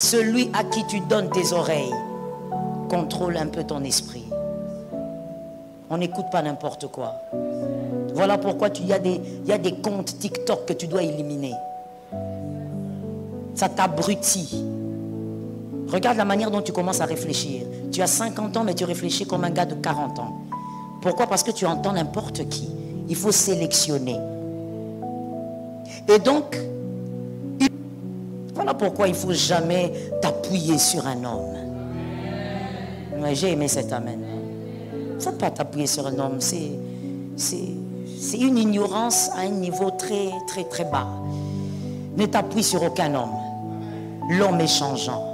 Celui à qui tu donnes tes oreilles contrôle un peu ton esprit. On n'écoute pas n'importe quoi. Voilà pourquoi il y a des comptes TikTok que tu dois éliminer. Ça t'abrutit. Regarde la manière dont tu commences à réfléchir. Tu as 50 ans mais tu réfléchis comme un gars de 40 ans. Pourquoi? Parce que tu entends n'importe qui. Il faut sélectionner. Et donc, voilà pourquoi il ne faut jamais t'appuyer sur un homme. Ouais, j'ai aimé cet amen. Il ne faut pas t'appuyer sur un homme. C'est une ignorance à un niveau très, très, très bas. Ne t'appuie sur aucun homme. L'homme est changeant.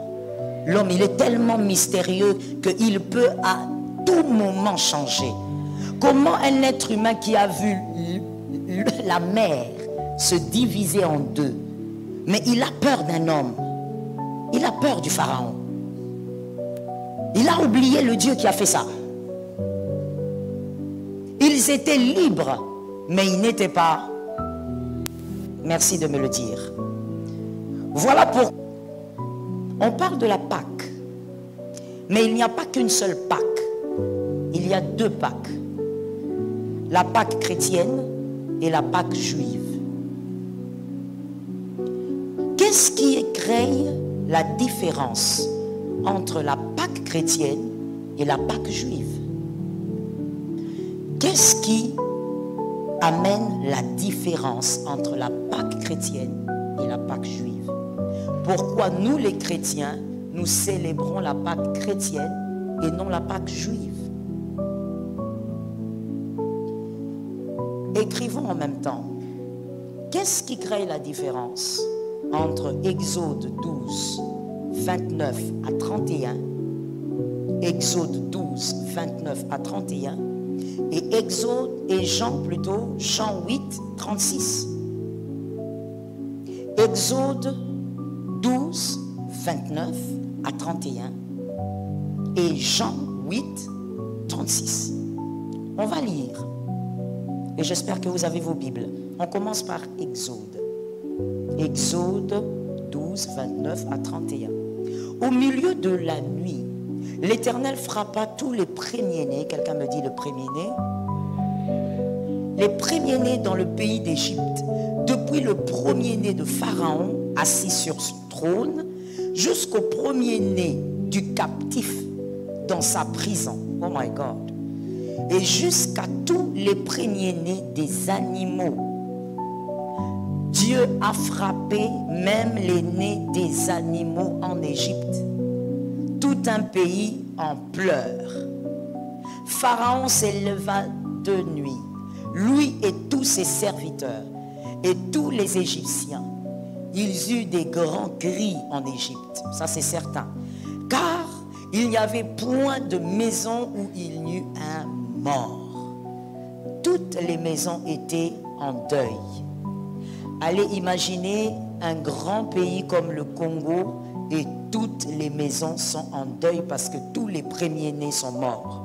L'homme, il est tellement mystérieux qu'il peut à tout moment changer. Comment un être humain qui a vu la mer se diviser en deux, mais il a peur d'un homme, il a peur du pharaon, il a oublié le Dieu qui a fait ça. Ils étaient libres, mais ils n'étaient pas. Merci de me le dire. Voilà pourquoi on parle de la Pâque, mais il n'y a pas qu'une seule Pâque, il y a deux Pâques. La Pâque chrétienne et la Pâque juive. Qu'est-ce qui crée la différence entre la Pâque chrétienne et la Pâque juive? Qu'est-ce qui amène la différence entre la Pâque chrétienne et la Pâque juive? Pourquoi nous les chrétiens, nous célébrons la Pâque chrétienne et non la Pâque juive? Écrivons en même temps. Qu'est-ce qui crée la différence entre Exode 12, 29 à 31, Exode 12, 29 à 31, et Jean 8, 36. Exode 12, 29 à 31 et Jean 8, 36. On va lire. Et j'espère que vous avez vos Bibles. On commence par Exode. Exode 12, 29 à 31. Au milieu de la nuit, l'Éternel frappa tous les premiers-nés. Quelqu'un me dit le premier-né? Les premiers-nés dans le pays d'Égypte, depuis le premier-né de Pharaon, assis sur son trône, jusqu'au premier-né du captif dans sa prison. Oh my God. Et jusqu'à tous les premiers-nés des animaux. Dieu a frappé même les nés des animaux en Égypte. Tout un pays en pleurs. Pharaon s'éleva de nuit, lui et tous ses serviteurs, et tous les Égyptiens. Ils eurent des grands cris en Égypte, ça c'est certain. Car il n'y avait point de maison où il n'y eut un mort. Toutes les maisons étaient en deuil. Allez imaginer un grand pays comme le Congo et toutes les maisons sont en deuil parce que tous les premiers-nés sont morts.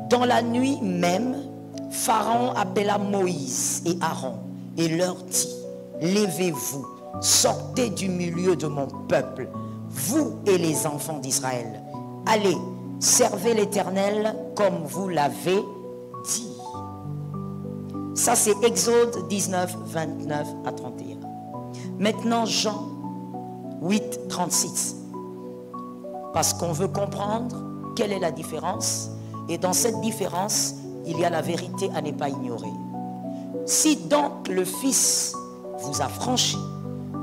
Dans la nuit même, Pharaon appela Moïse et Aaron et leur dit: levez-vous, sortez du milieu de mon peuple, vous et les enfants d'Israël. Allez, servez l'Éternel comme vous l'avez dit. Ça c'est Exode 19, 29 à 31. Maintenant Jean 8, 36. Parce qu'on veut comprendre quelle est la différence. Et dans cette différence, il y a la vérité à ne pas ignorer. Si donc le Fils vous a franchi,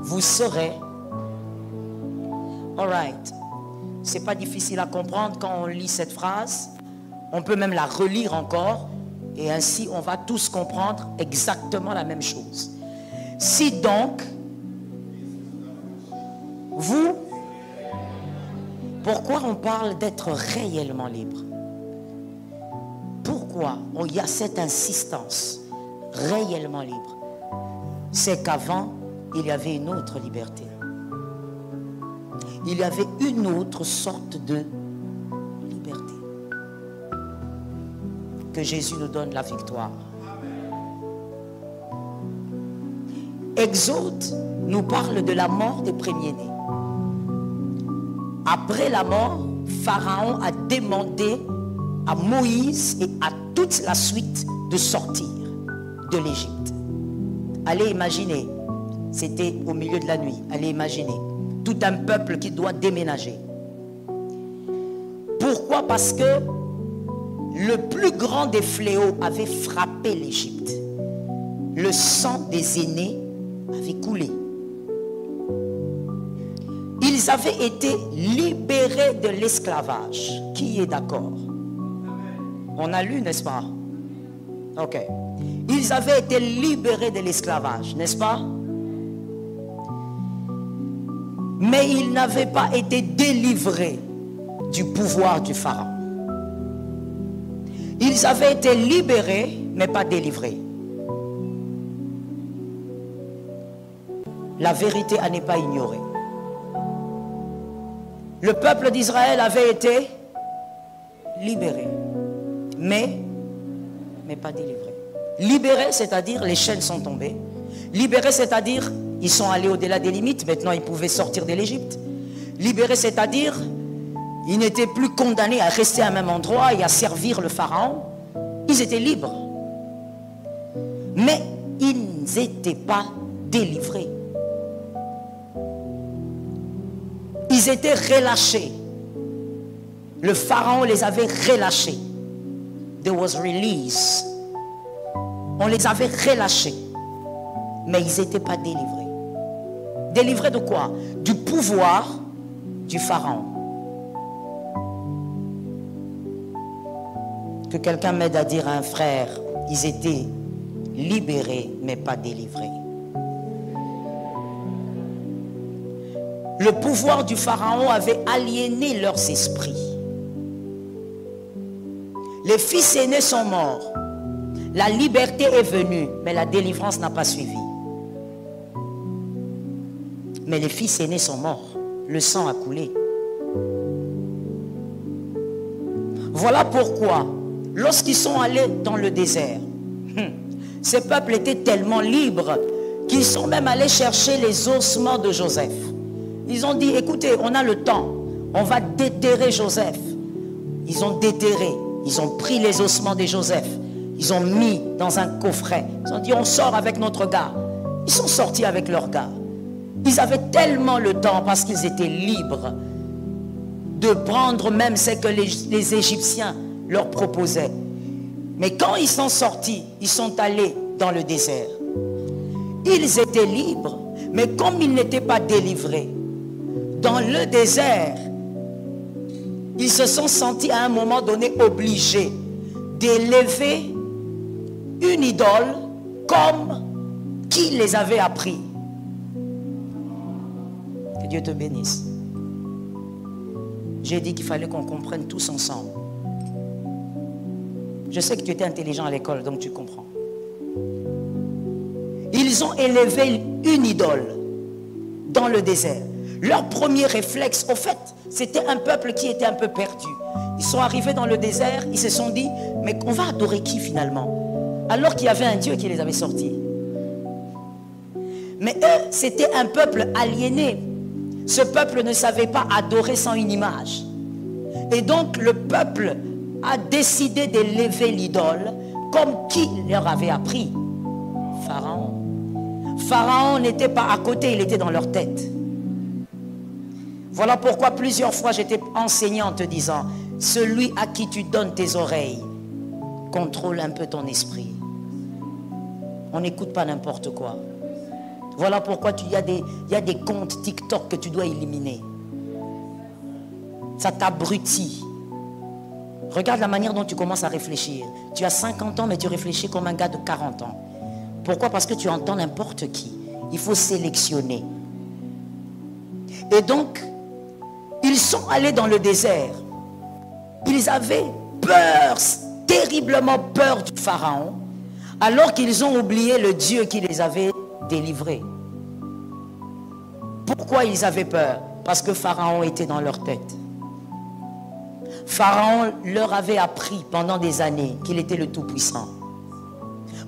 vous serez... Alright. C'est pas difficile à comprendre quand on lit cette phrase. On peut même la relire encore. Et ainsi, on va tous comprendre exactement la même chose. Si donc, vous... Pourquoi on parle d'être réellement libre? Pourquoi il y a cette insistance? Réellement libre. C'est qu'avant, il y avait une autre liberté. Il y avait une autre sorte de liberté. Que Jésus nous donne la victoire. Exode nous parle de la mort des premiers-nés. Après la mort, Pharaon a demandé à Moïse et à toute la suite de sortir de l'Égypte. Allez imaginer, c'était au milieu de la nuit, allez imaginer, tout un peuple qui doit déménager. Pourquoi? Parce que le plus grand des fléaux avait frappé l'Égypte. Le sang des aînés avait coulé. Ils avaient été libérés de l'esclavage. Qui est d'accord? On a lu, n'est-ce pas? Ok. Ils avaient été libérés de l'esclavage, n'est-ce pas? Mais ils n'avaient pas été délivrés du pouvoir du Pharaon. Ils avaient été libérés, mais pas délivrés. La vérité à ne pas ignorer. Le peuple d'Israël avait été libéré, mais pas délivré. Libéré, c'est-à-dire les chaînes sont tombées. Libéré, c'est-à-dire ils sont allés au-delà des limites. Maintenant, ils pouvaient sortir de l'Égypte. Libéré, c'est-à-dire ils n'étaient plus condamnés à rester à un même endroit et à servir le Pharaon. Ils étaient libres. Mais ils n'étaient pas délivrés. Ils étaient relâchés. Le Pharaon les avait relâchés. There was release. On les avait relâchés. Mais ils n'étaient pas délivrés. Délivrés de quoi? Du pouvoir du Pharaon. Que quelqu'un m'aide à dire à un frère, ils étaient libérés mais pas délivrés. Le pouvoir du Pharaon avait aliéné leurs esprits. Les fils aînés sont morts. La liberté est venue, mais la délivrance n'a pas suivi. Mais les fils aînés sont morts. Le sang a coulé. Voilà pourquoi, lorsqu'ils sont allés dans le désert, ces peuples étaient tellement libres qu'ils sont même allés chercher les ossements de Joseph. Ils ont dit, écoutez, on a le temps, on va déterrer Joseph. Ils ont déterré, ils ont pris les ossements de Joseph, ils ont mis dans un coffret. Ils ont dit, on sort avec notre gars. Ils sont sortis avec leur gars. Ils avaient tellement le temps parce qu'ils étaient libres de prendre même ce que les Égyptiens leur proposaient. Mais quand ils sont sortis, ils sont allés dans le désert. Ils étaient libres, mais comme ils n'étaient pas délivrés, dans le désert, ils se sont sentis à un moment donné obligés d'élever une idole comme qui les avait appris. Que Dieu te bénisse. J'ai dit qu'il fallait qu'on comprenne tous ensemble. Je sais que tu étais intelligent à l'école, donc tu comprends. Ils ont élevé une idole dans le désert. Leur premier réflexe, au fait, c'était un peuple qui était un peu perdu. Ils sont arrivés dans le désert, ils se sont dit, mais on va adorer qui finalement? Alors qu'il y avait un Dieu qui les avait sortis. Mais eux, c'était un peuple aliéné. Ce peuple ne savait pas adorer sans une image. Et donc le peuple a décidé d'élever l'idole comme qui leur avait appris? Pharaon. Pharaon n'était pas à côté, il était dans leur tête. Voilà pourquoi plusieurs fois j'étais enseigné en te disant, celui à qui tu donnes tes oreilles contrôle un peu ton esprit. On n'écoute pas n'importe quoi. Voilà pourquoi il y a des comptes TikTok que tu dois éliminer. Ça t'abrutit. Regarde la manière dont tu commences à réfléchir. Tu as 50 ans mais tu réfléchis comme un gars de 40 ans. Pourquoi? Parce que tu entends n'importe qui. Il faut sélectionner. Et donc, ils sont allés dans le désert. Ils avaient peur, terriblement peur du Pharaon, alors qu'ils ont oublié le Dieu qui les avait délivrés. Pourquoi ils avaient peur? Parce que Pharaon était dans leur tête. Pharaon leur avait appris pendant des années qu'il était le Tout-Puissant.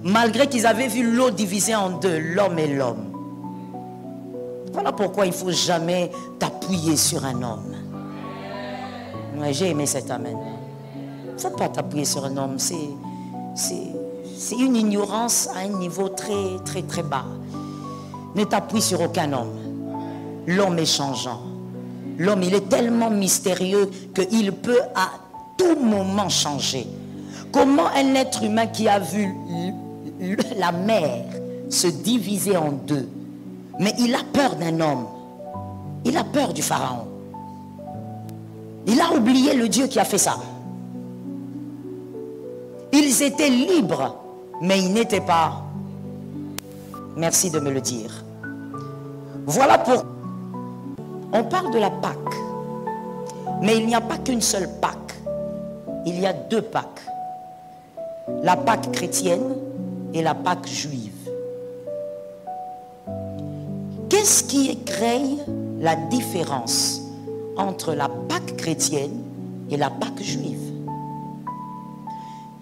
Malgré qu'ils avaient vu l'eau divisée en deux, l'homme et l'homme. Voilà pourquoi il ne faut jamais t'appuyer sur un homme. Ouais, j'ai aimé cet amen. Il ne faut pas t'appuyer sur un homme. C'est une ignorance à un niveau très, très, très bas. Ne t'appuie sur aucun homme. L'homme est changeant. L'homme, il est tellement mystérieux qu'il peut à tout moment changer. Comment un être humain qui a vu la mer se diviser en deux, mais il a peur d'un homme, il a peur du pharaon, il a oublié le Dieu qui a fait ça. Ils étaient libres, mais ils n'étaient pas. Merci de me le dire. Voilà pourquoi on parle de la Pâque, mais il n'y a pas qu'une seule Pâque, il y a deux Pâques. La Pâque chrétienne et la Pâque juive. Qu'est-ce qui crée la différence entre la Pâque chrétienne et la Pâque juive?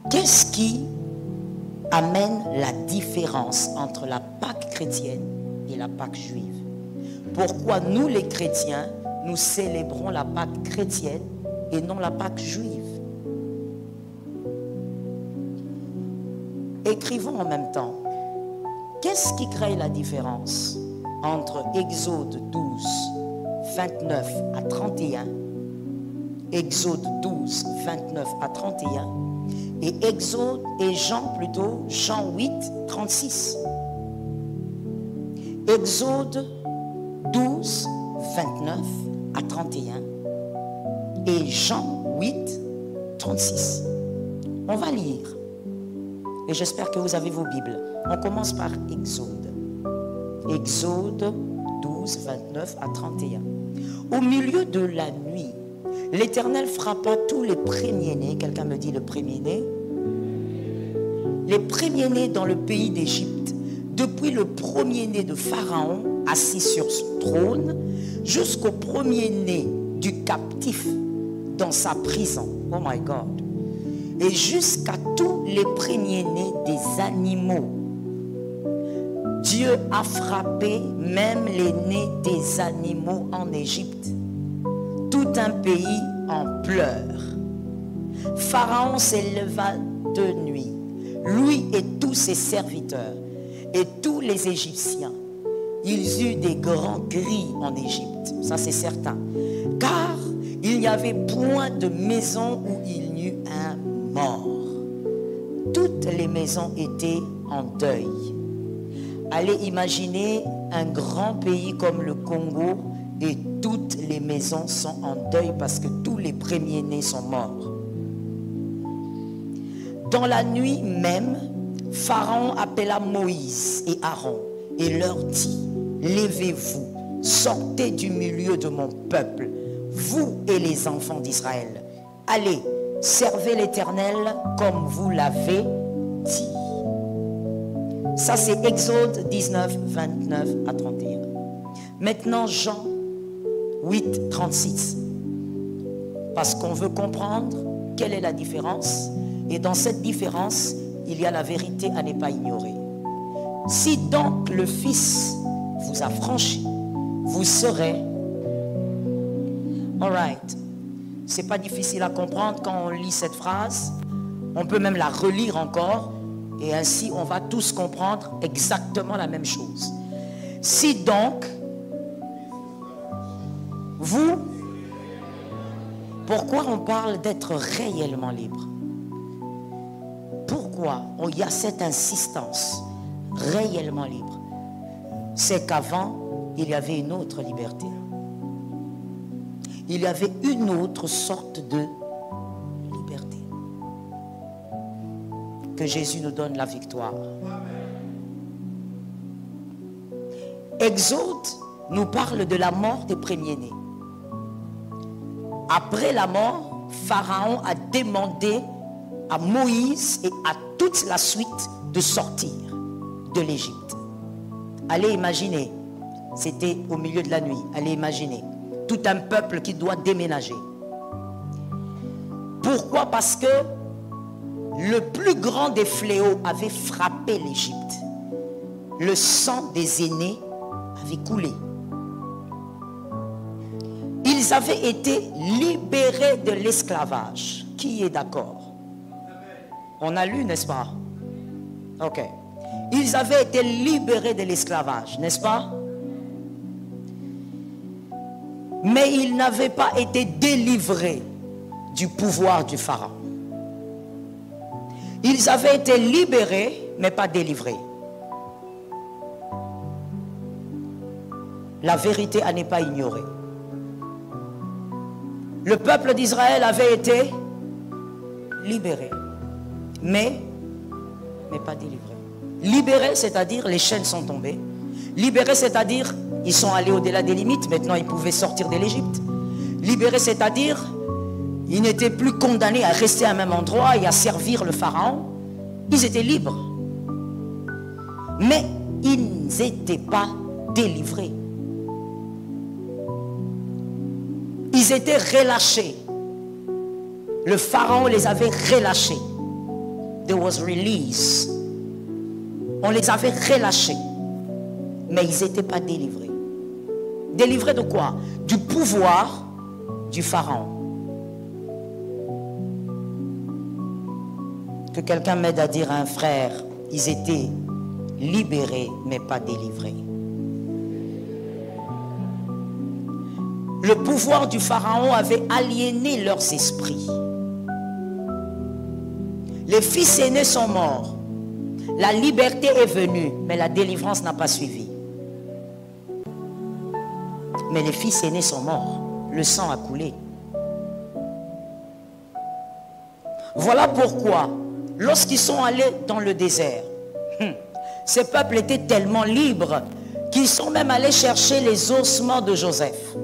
Qu'est-ce qui amène la différence entre la Pâque chrétienne et la Pâque juive? Pourquoi nous les chrétiens, nous célébrons la Pâque chrétienne et non la Pâque juive? Écrivons en même temps. Qu'est-ce qui crée la différence entre Exode 12, 29 à 31, Exode 12, 29 à 31, et Exode et Jean 8, 36. Exode 12, 29 à 31 et Jean 8, 36. On va lire. Et j'espère que vous avez vos Bibles. On commence par Exode. Exode 12, 29 à 31. Au milieu de la nuit, l'Éternel frappa tous les premiers-nés. Quelqu'un me dit le premier-né? Les premiers-nés dans le pays d'Égypte, depuis le premier-né de Pharaon, assis sur son trône, jusqu'au premier-né du captif dans sa prison. Oh my God. Et jusqu'à tous les premiers-nés des animaux. Dieu a frappé même les nés des animaux en Égypte. Tout un pays en pleurs. Pharaon s'éleva de nuit, lui et tous ses serviteurs, et tous les Égyptiens. Ils eurent des grands cris en Égypte, ça c'est certain. Car il n'y avait point de maison où il n'y eut un mort. Toutes les maisons étaient en deuil. Allez imaginer un grand pays comme le Congo et toutes les maisons sont en deuil parce que tous les premiers-nés sont morts. Dans la nuit même, Pharaon appela Moïse et Aaron et leur dit: levez-vous, sortez du milieu de mon peuple, vous et les enfants d'Israël. Allez, servez l'Éternel comme vous l'avez dit. Ça c'est Exode 19, 29 à 31. Maintenant Jean 8, 36. Parce qu'on veut comprendre quelle est la différence. Et dans cette différence, il y a la vérité à ne pas ignorer. Si donc le Fils vous a franchi, vous serez... All right. C'est pas difficile à comprendre quand on lit cette phrase. On peut même la relire encore. Et ainsi, on va tous comprendre exactement la même chose. Si donc, vous... Pourquoi on parle d'être réellement libre? Pourquoi il y a cette insistance réellement libre? C'est qu'avant, il y avait une autre liberté. Il y avait une autre sorte de liberté. Que Jésus nous donne la victoire. Exode nous parle de la mort des premiers-nés. Après la mort, Pharaon a demandé à Moïse et à toute la suite de sortir de l'Égypte. Allez imaginer, c'était au milieu de la nuit, allez imaginer, tout un peuple qui doit déménager. Pourquoi? Parce que le plus grand des fléaux avait frappé l'Égypte. Le sang des aînés avait coulé. ils avaient été libérés de l'esclavage. Qui est d'accord? On a lu, n'est-ce pas? Ok. Ils avaient été libérés de l'esclavage, n'est-ce pas? Mais ils n'avaient pas été délivrés du pouvoir du Pharaon. Ils avaient été libérés, mais pas délivrés. La vérité à ne pas ignorer. Le peuple d'Israël avait été libéré, mais pas délivré. Libéré, c'est-à-dire les chaînes sont tombées. Libéré, c'est-à-dire ils sont allés au-delà des limites. Maintenant, ils pouvaient sortir de l'Égypte. Libéré, c'est-à-dire ils n'étaient plus condamnés à rester à un même endroit et à servir le Pharaon. Ils étaient libres. Mais ils n'étaient pas délivrés. Ils étaient relâchés. Le Pharaon les avait relâchés. There was release. On les avait relâchés. Mais ils n'étaient pas délivrés. Délivrés de quoi? Du pouvoir du Pharaon. Que quelqu'un m'aide à dire à un frère, ils étaient libérés mais pas délivrés. Le pouvoir du Pharaon avait aliéné leurs esprits. Les fils aînés sont morts. La liberté est venue, mais la délivrance n'a pas suivi. Mais les fils aînés sont morts. Le sang a coulé. Voilà pourquoi, lorsqu'ils sont allés dans le désert, ces peuples étaient tellement libres qu'ils sont même allés chercher les ossements de Joseph.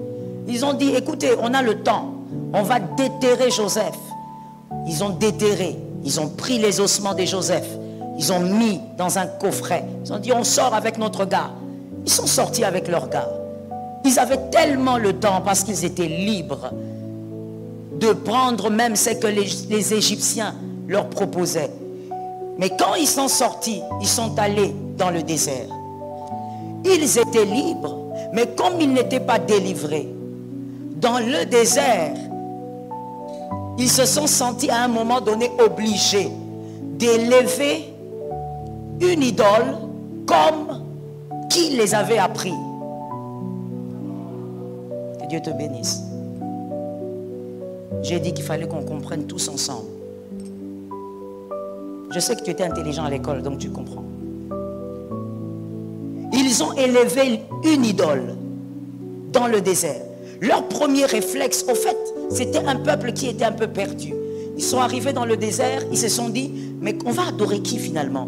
Ils ont dit, écoutez, on a le temps, on va déterrer Joseph. Ils ont déterré, ils ont pris les ossements de Joseph, ils ont mis dans un coffret. Ils ont dit, on sort avec notre gars. Ils sont sortis avec leur gars. Ils avaient tellement le temps parce qu'ils étaient libres de prendre même ce que les Égyptiens leur proposaient. Mais quand ils sont sortis, ils sont allés dans le désert. Ils étaient libres, mais comme ils n'étaient pas délivrés, dans le désert, ils se sont sentis à un moment donné obligés d'élever une idole comme qui les avait appris. Que Dieu te bénisse. J'ai dit qu'il fallait qu'on comprenne tous ensemble. Je sais que tu étais intelligent à l'école, donc tu comprends. Ils ont élevé une idole dans le désert. Leur premier réflexe, au fait, c'était un peuple qui était un peu perdu. Ils sont arrivés dans le désert, ils se sont dit, mais on va adorer qui finalement?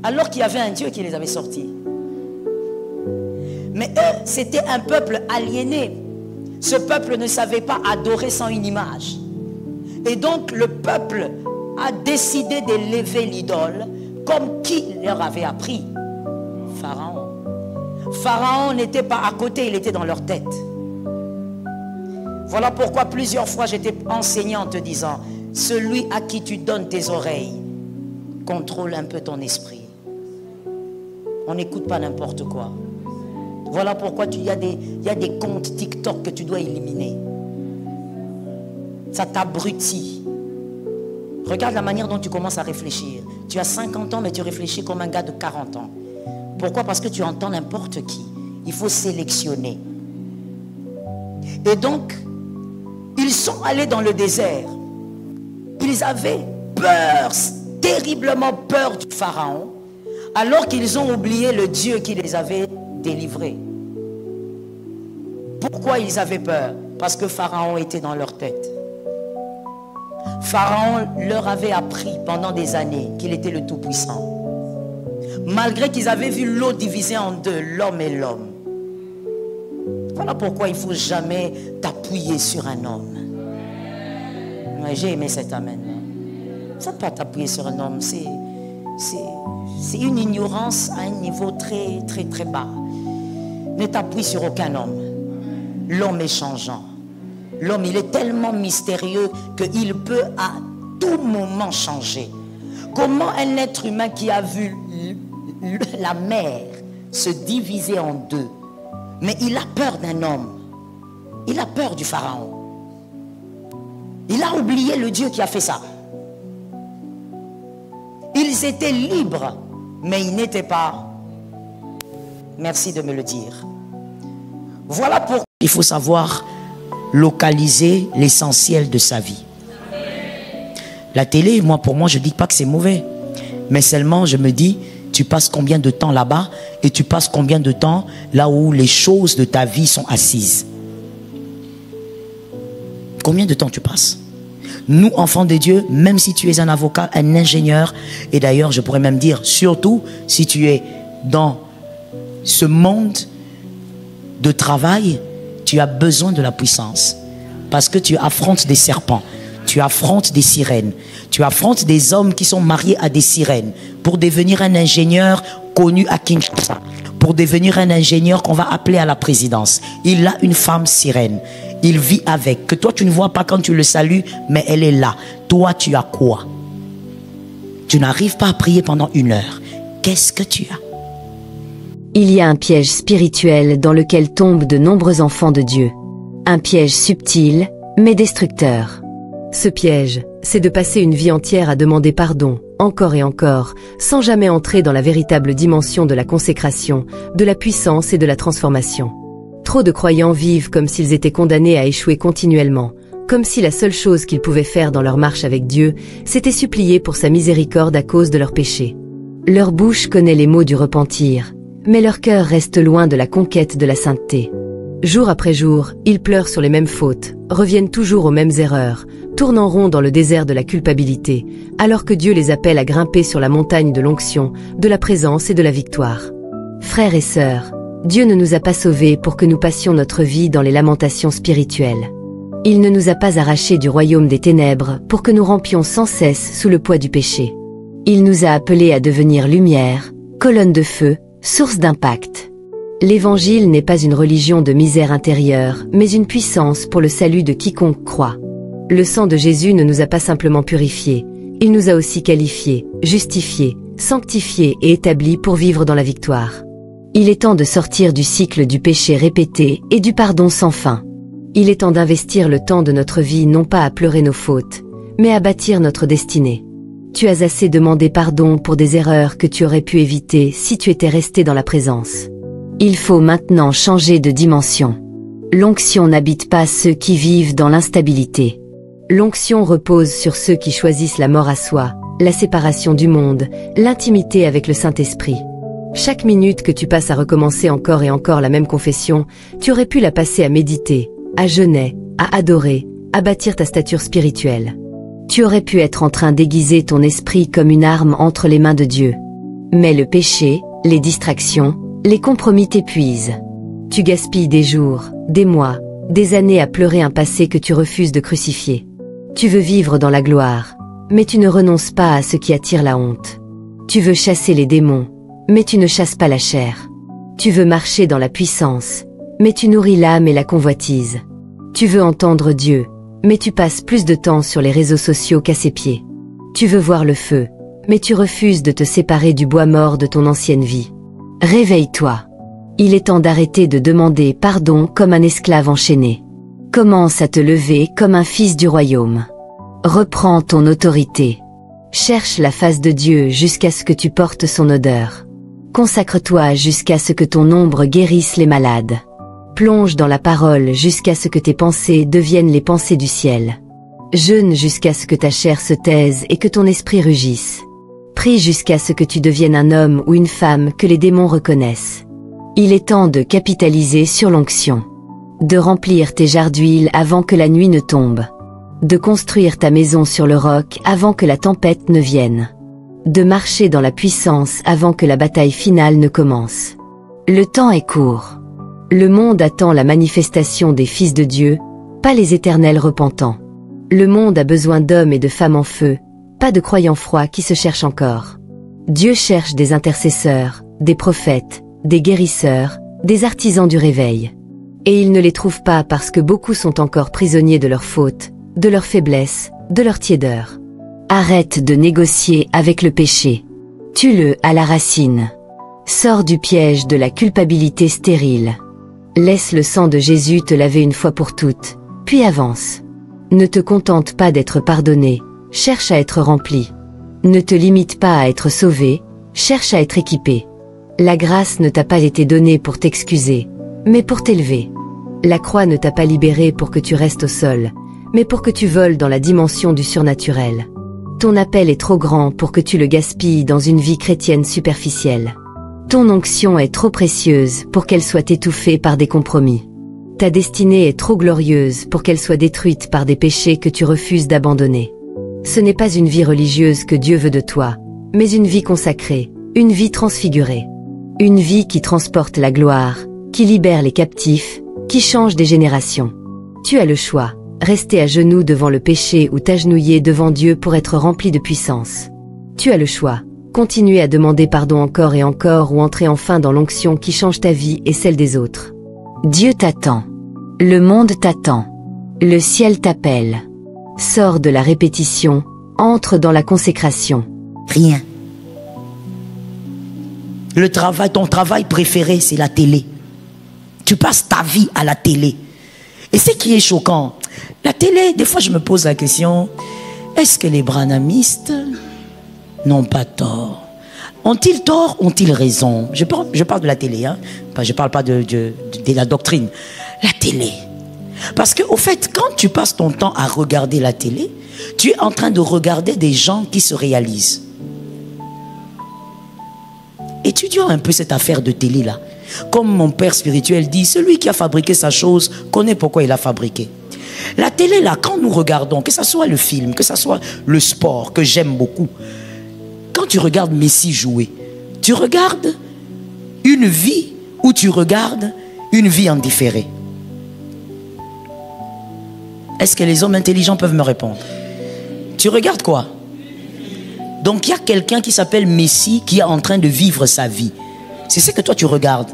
Alors qu'il y avait un Dieu qui les avait sortis. Mais eux, c'était un peuple aliéné. Ce peuple ne savait pas adorer sans une image. Et donc le peuple a décidé d'élever l'idole comme qui leur avait appris? Pharaon. Pharaon n'était pas à côté, il était dans leur tête. Voilà pourquoi plusieurs fois j'étais enseigné en te disant, celui à qui tu donnes tes oreilles contrôle un peu ton esprit. On n'écoute pas n'importe quoi. Voilà pourquoi il y a des comptes TikTok que tu dois éliminer. Ça t'abrutit. Regarde la manière dont tu commences à réfléchir. Tu as 50 ans, mais tu réfléchis comme un gars de 40 ans. Pourquoi? Parce que tu entends n'importe qui. Il faut sélectionner. Et donc, ils sont allés dans le désert. Ils avaient peur, terriblement peur du Pharaon, alors qu'ils ont oublié le Dieu qui les avait délivrés. Pourquoi ils avaient peur? Parce que Pharaon était dans leur tête. Pharaon leur avait appris pendant des années qu'il était le Tout-Puissant. Malgré qu'ils avaient vu l'eau divisée en deux, l'homme et l'homme. Voilà pourquoi il ne faut jamais t'appuyer sur un homme. Ouais, j'ai aimé cet amen. Il ne faut pas t'appuyer sur un homme. C'est une ignorance à un niveau très, très, très bas. Ne t'appuie sur aucun homme. L'homme est changeant. L'homme, il est tellement mystérieux qu'il peut à tout moment changer. Comment un être humain qui a vu la mer se diviser en deux, mais il a peur d'un homme. Il a peur du Pharaon. Il a oublié le Dieu qui a fait ça. Ils étaient libres, mais ils n'étaient pas. Merci de me le dire. Voilà pourquoi il faut savoir localiser l'essentiel de sa vie. La télé, pour moi, je ne dis pas que c'est mauvais. Mais seulement, je me dis, tu passes combien de temps là-bas et tu passes combien de temps là où les choses de ta vie sont assises. Combien de temps tu passes? Nous, enfants de Dieu, même si tu es un avocat, un ingénieur, et d'ailleurs, je pourrais même dire, surtout si tu es dans ce monde de travail, tu as besoin de la puissance. Parce que tu affrontes des serpents, tu affrontes des sirènes, tu affrontes des hommes qui sont mariés à des sirènes. Pour devenir un ingénieur connu à Kinshasa, pour devenir un ingénieur qu'on va appeler à la présidence, il a une femme sirène. Il vit avec, que toi tu ne vois pas quand tu le salues, mais elle est là. Toi tu as quoi? Tu n'arrives pas à prier pendant 1 heure. Qu'est-ce que tu as? Il y a un piège spirituel dans lequel tombent de nombreux enfants de Dieu. Un piège subtil, mais destructeur. Ce piège, c'est de passer une vie entière à demander pardon, encore et encore, sans jamais entrer dans la véritable dimension de la consécration, de la puissance et de la transformation. Trop de croyants vivent comme s'ils étaient condamnés à échouer continuellement, comme si la seule chose qu'ils pouvaient faire dans leur marche avec Dieu, c'était supplier pour sa miséricorde à cause de leurs péchés. Leur bouche connaît les mots du repentir, mais leur cœur reste loin de la conquête de la sainteté. Jour après jour, ils pleurent sur les mêmes fautes, reviennent toujours aux mêmes erreurs, tournent en rond dans le désert de la culpabilité, alors que Dieu les appelle à grimper sur la montagne de l'onction, de la présence et de la victoire. Frères et sœurs, Dieu ne nous a pas sauvés pour que nous passions notre vie dans les lamentations spirituelles. Il ne nous a pas arrachés du royaume des ténèbres pour que nous rampions sans cesse sous le poids du péché. Il nous a appelés à devenir lumière, colonne de feu, source d'impact. L'Évangile n'est pas une religion de misère intérieure, mais une puissance pour le salut de quiconque croit. Le sang de Jésus ne nous a pas simplement purifiés, il nous a aussi qualifiés, justifiés, sanctifiés et établis pour vivre dans la victoire. Il est temps de sortir du cycle du péché répété et du pardon sans fin. Il est temps d'investir le temps de notre vie non pas à pleurer nos fautes, mais à bâtir notre destinée. Tu as assez demandé pardon pour des erreurs que tu aurais pu éviter si tu étais resté dans la présence. Il faut maintenant changer de dimension. L'onction n'habite pas ceux qui vivent dans l'instabilité. L'onction repose sur ceux qui choisissent la mort à soi, la séparation du monde, l'intimité avec le Saint-Esprit. Chaque minute que tu passes à recommencer encore et encore la même confession, tu aurais pu la passer à méditer, à jeûner, à adorer, à bâtir ta stature spirituelle. Tu aurais pu être en train d'aiguiser ton esprit comme une arme entre les mains de Dieu. Mais le péché, les distractions, les compromis t'épuisent. Tu gaspilles des jours, des mois, des années à pleurer un passé que tu refuses de crucifier. Tu veux vivre dans la gloire, mais tu ne renonces pas à ce qui attire la honte. Tu veux chasser les démons, mais tu ne chasses pas la chair. Tu veux marcher dans la puissance, mais tu nourris l'âme et la convoitise. Tu veux entendre Dieu, mais tu passes plus de temps sur les réseaux sociaux qu'à ses pieds. Tu veux voir le feu, mais tu refuses de te séparer du bois mort de ton ancienne vie. Réveille-toi. Il est temps d'arrêter de demander pardon comme un esclave enchaîné. Commence à te lever comme un fils du royaume. Reprends ton autorité. Cherche la face de Dieu jusqu'à ce que tu portes son odeur. Consacre-toi jusqu'à ce que ton ombre guérisse les malades. Plonge dans la parole jusqu'à ce que tes pensées deviennent les pensées du ciel. Jeûne jusqu'à ce que ta chair se taise et que ton esprit rugisse. Prie jusqu'à ce que tu deviennes un homme ou une femme que les démons reconnaissent. Il est temps de capitaliser sur l'onction. De remplir tes jarres d'huile avant que la nuit ne tombe. De construire ta maison sur le roc avant que la tempête ne vienne. De marcher dans la puissance avant que la bataille finale ne commence. Le temps est court. Le monde attend la manifestation des fils de Dieu, pas les éternels repentants. Le monde a besoin d'hommes et de femmes en feu, pas de croyants froids qui se cherchent encore. Dieu cherche des intercesseurs, des prophètes, des guérisseurs, des artisans du réveil. Et il ne les trouve pas parce que beaucoup sont encore prisonniers de leurs fautes, de leurs faiblesses, de leur tiédeur. Arrête de négocier avec le péché. Tue-le à la racine. Sors du piège de la culpabilité stérile. Laisse le sang de Jésus te laver une fois pour toutes, puis avance. Ne te contente pas d'être pardonné, cherche à être rempli. Ne te limite pas à être sauvé, cherche à être équipé. La grâce ne t'a pas été donnée pour t'excuser, mais pour t'élever. La croix ne t'a pas libéré pour que tu restes au sol, mais pour que tu voles dans la dimension du surnaturel. Ton appel est trop grand pour que tu le gaspilles dans une vie chrétienne superficielle. Ton onction est trop précieuse pour qu'elle soit étouffée par des compromis. Ta destinée est trop glorieuse pour qu'elle soit détruite par des péchés que tu refuses d'abandonner. Ce n'est pas une vie religieuse que Dieu veut de toi, mais une vie consacrée, une vie transfigurée. Une vie qui transporte la gloire, qui libère les captifs, qui change des générations. Tu as le choix, rester à genoux devant le péché ou t'agenouiller devant Dieu pour être rempli de puissance. Tu as le choix, continuer à demander pardon encore et encore ou entrer enfin dans l'onction qui change ta vie et celle des autres. Dieu t'attend. Le monde t'attend. Le ciel t'appelle. Sors de la répétition, entre dans la consécration. Rien. Ton travail préféré, c'est la télé. Tu passes ta vie à la télé. Et ce qui est choquant, la télé, des fois je me pose la question, est-ce que les branhamistes n'ont pas tort? Ont-ils tort, ont-ils raison? Je parle de la télé, hein? Je ne parle pas de la doctrine. La télé. Parce qu'au fait, quand tu passes ton temps à regarder la télé, tu es en train de regarder des gens qui se réalisent. Étudions un peu cette affaire de télé-là. Comme mon père spirituel dit, celui qui a fabriqué sa chose connaît pourquoi il l'a fabriqué. La télé, là, quand nous regardons, que ce soit le film, que ce soit le sport, que j'aime beaucoup, quand tu regardes Messi jouer, tu regardes une vie ou tu regardes une vie en différé? Est-ce que les hommes intelligents peuvent me répondre? Tu regardes quoi? Donc il y a quelqu'un qui s'appelle Messi qui est en train de vivre sa vie. C'est ce que toi tu regardes.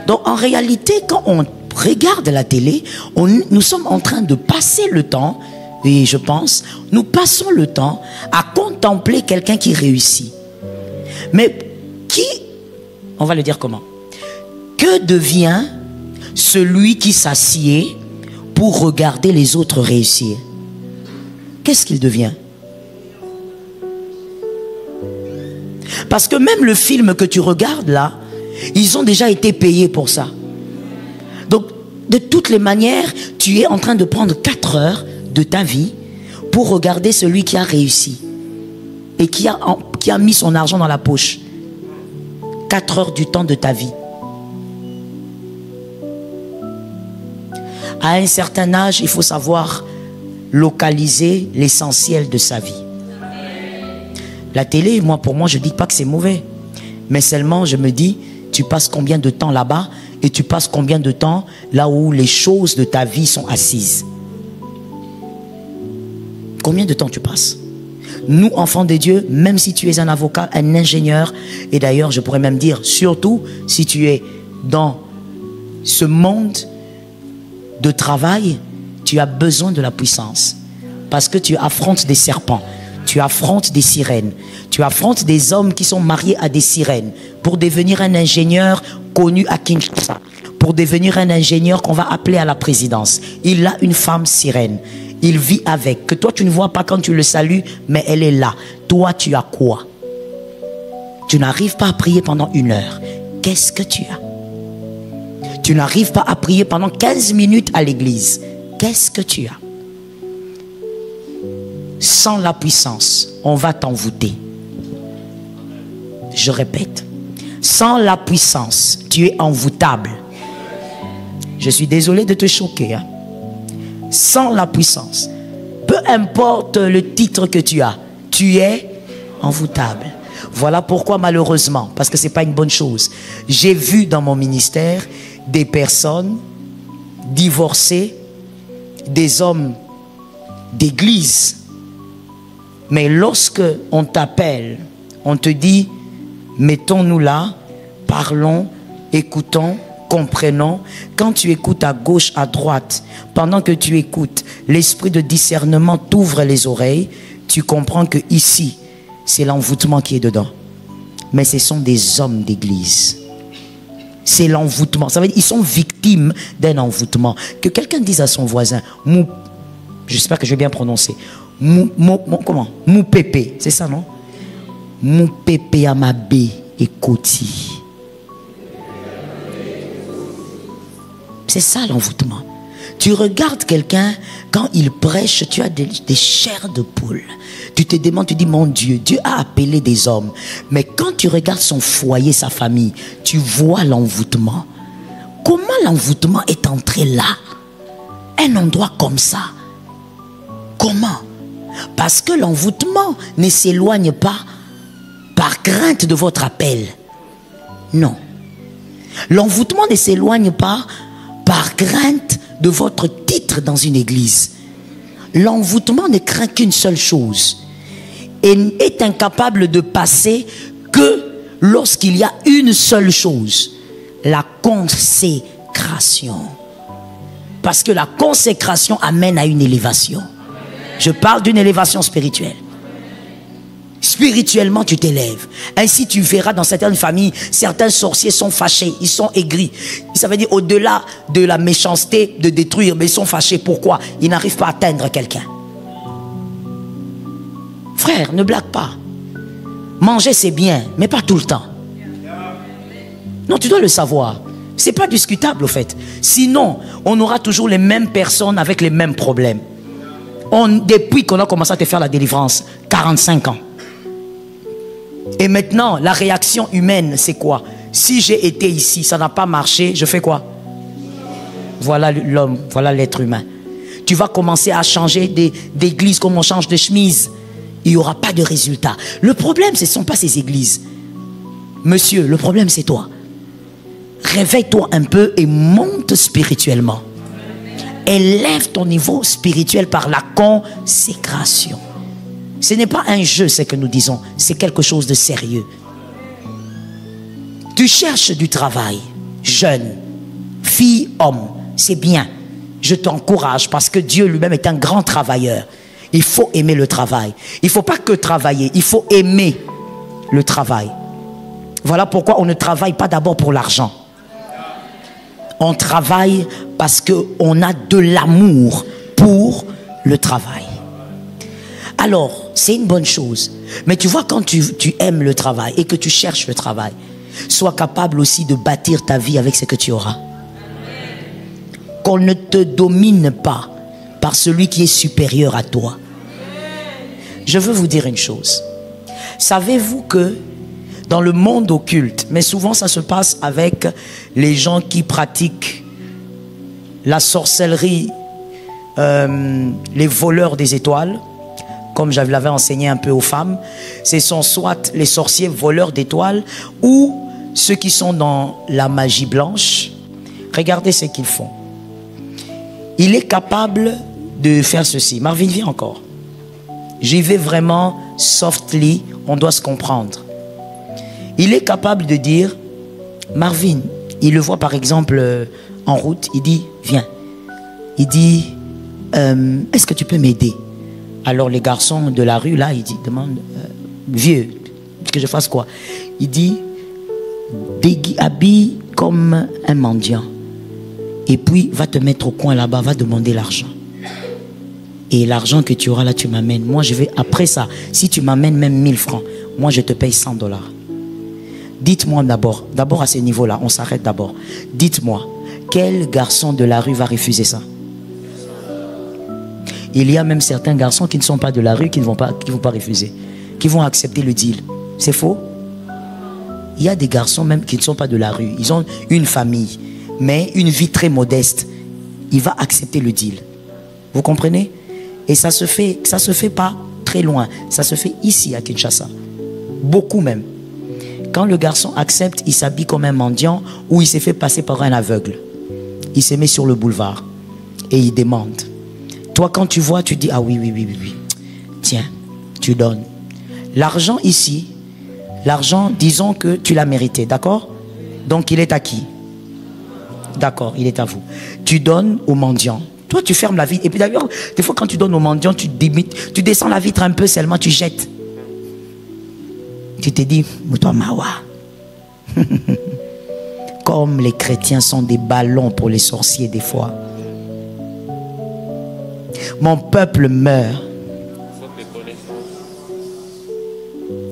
Donc en réalité, quand on regarde la télé, nous sommes en train de passer le temps, et je pense, nous passons le temps à contempler quelqu'un qui réussit. Mais on va le dire comment? Que devient celui qui s'assied pour regarder les autres réussir? Qu'est-ce qu'il devient? Parce que même le film que tu regardes là, ils ont déjà été payés pour ça. Donc, de toutes les manières, tu es en train de prendre 4 heures de ta vie pour regarder celui qui a réussi et qui a mis son argent dans la poche. 4 heures du temps de ta vie. À un certain âge, il faut savoir localiser l'essentiel de sa vie. La télé, pour moi, je ne dis pas que c'est mauvais. Mais seulement, je me dis, tu passes combien de temps là-bas et tu passes combien de temps là où les choses de ta vie sont assises? Combien de temps tu passes? Nous, enfants de Dieu, même si tu es un avocat, un ingénieur, et d'ailleurs, je pourrais même dire, surtout si tu es dans ce monde de travail, tu as besoin de la puissance. Parce que tu affrontes des serpents. Tu affrontes des sirènes. Tu affrontes des hommes qui sont mariés à des sirènes. Pour devenir un ingénieur connu à Kinshasa. Pour devenir un ingénieur qu'on va appeler à la présidence. Il a une femme sirène. Il vit avec. Que toi tu ne vois pas quand tu le salues, mais elle est là. Toi tu as quoi? Tu n'arrives pas à prier pendant 1 heure. Qu'est-ce que tu as? Tu n'arrives pas à prier pendant 15 minutes à l'église. Qu'est-ce que tu as? Sans la puissance, on va t'envoûter. Je répète, sans la puissance, tu es envoûtable. Je suis désolé de te choquer. Sans la puissance, peu importe le titre que tu as, tu es envoûtable. Voilà pourquoi malheureusement, parce que ce n'est pas une bonne chose, j'ai vu dans mon ministère des personnes divorcées, des hommes d'église. Mais lorsque on t'appelle, on te dit, mettons-nous là, parlons, écoutons, comprenons. Quand tu écoutes à gauche, à droite, pendant que tu écoutes, l'esprit de discernement t'ouvre les oreilles, tu comprends que ici, c'est l'envoûtement qui est dedans. Mais ce sont des hommes d'église. C'est l'envoûtement. Ça veut dire qu'ils sont victimes d'un envoûtement. Que quelqu'un dise à son voisin, j'espère que je vais bien prononcer, comment? Moupépé, c'est ça, non? Moupépé amabé et koti. C'est ça l'envoûtement. Tu regardes quelqu'un, quand il prêche, tu as des chairs de poule. Tu te demandes, tu dis, mon Dieu, Dieu a appelé des hommes. Mais quand tu regardes son foyer, sa famille, tu vois l'envoûtement. Comment l'envoûtement est entré là? Un endroit comme ça. Comment? Parce que l'envoûtement ne s'éloigne pas par crainte de votre appel. Non. L'envoûtement ne s'éloigne pas par crainte de votre titre dans une église. L'envoûtement ne craint qu'une seule chose et est incapable de passer que lorsqu'il y a une seule chose, la consécration. Parce que la consécration amène à une élévation. Je parle d'une élévation spirituelle. Spirituellement, tu t'élèves. Ainsi, tu verras dans certaines familles, certains sorciers sont fâchés, ils sont aigris. Ça veut dire au-delà de la méchanceté de détruire, mais ils sont fâchés. Pourquoi? Ils n'arrivent pas à atteindre quelqu'un. Frère, ne blague pas. Manger, c'est bien, mais pas tout le temps. Non, tu dois le savoir. C'est pas discutable, au fait. Sinon, on aura toujours les mêmes personnes avec les mêmes problèmes. Depuis qu'on a commencé à te faire la délivrance, 45 ans. Et maintenant, la réaction humaine, c'est quoi? Si j'ai été ici, ça n'a pas marché, je fais quoi? Voilà l'homme, voilà l'être humain. Tu vas commencer à changer d'église comme on change de chemise. Il n'y aura pas de résultat. Le problème, ce ne sont pas ces églises. Monsieur, le problème, c'est toi. Réveille-toi un peu et monte spirituellement. Élève ton niveau spirituel par la consécration. Ce n'est pas un jeu, ce que nous disons. C'est quelque chose de sérieux. Tu cherches du travail. Jeune, fille, homme. C'est bien. Je t'encourage parce que Dieu lui-même est un grand travailleur. Il faut aimer le travail. Il ne faut pas que travailler. Il faut aimer le travail. Voilà pourquoi on ne travaille pas d'abord pour l'argent. On travaille parce qu'on a de l'amour pour le travail. Alors, c'est une bonne chose. Mais tu vois, quand tu aimes le travail et que tu cherches le travail, sois capable aussi de bâtir ta vie avec ce que tu auras. Qu'on ne te domine pas par celui qui est supérieur à toi. Je veux vous dire une chose. Savez-vous que dans le monde occulte, mais souvent ça se passe avec les gens qui pratiquent la sorcellerie, les voleurs des étoiles, comme je l'avais enseigné un peu aux femmes, ce sont soit les sorciers voleurs d'étoiles ou ceux qui sont dans la magie blanche. Regardez ce qu'ils font. Il est capable de faire ceci. Marvin, viens encore. J'y vais vraiment softly, on doit se comprendre. Il est capable de dire, Marvin, il le voit par exemple en route, il dit, viens. Il dit, est-ce que tu peux m'aider? Alors les garçons de la rue, là, il dit, demande, vieux, que je fasse quoi? Il dit, habille comme un mendiant. Et puis, va te mettre au coin là-bas, va demander l'argent. Et l'argent que tu auras là, tu m'amènes. Moi, je vais, après ça, si tu m'amènes même 1000 francs, moi, je te paye 100 $. Dites-moi d'abord à ce niveau-là, on s'arrête d'abord. Dites-moi, quel garçon de la rue va refuser ça? Il y a même certains garçons qui ne sont pas de la rue, qui ne vont pas refuser, qui vont accepter le deal. C'est faux? Il y a des garçons même qui ne sont pas de la rue. Ils ont une famille, mais une vie très modeste. Il va accepter le deal. Vous comprenez? Et ça se fait pas très loin. Ça se fait ici à Kinshasa. Beaucoup même. Quand le garçon accepte, il s'habille comme un mendiant ou il s'est fait passer par un aveugle. Il se met sur le boulevard et il demande. Toi, quand tu vois, tu dis, ah oui. Tiens, tu donnes. L'argent ici, l'argent, disons que tu l'as mérité, d'accord? Donc, il est à qui? D'accord, il est à vous. Tu donnes au mendiant. Toi, tu fermes la vitre. Et puis d'ailleurs, des fois, quand tu donnes au mendiant, tu descends la vitre un peu seulement, tu jettes. Tu te dis, Moutoua Mawa. comme les chrétiens sont des ballons pour les sorciers des fois. Mon peuple meurt.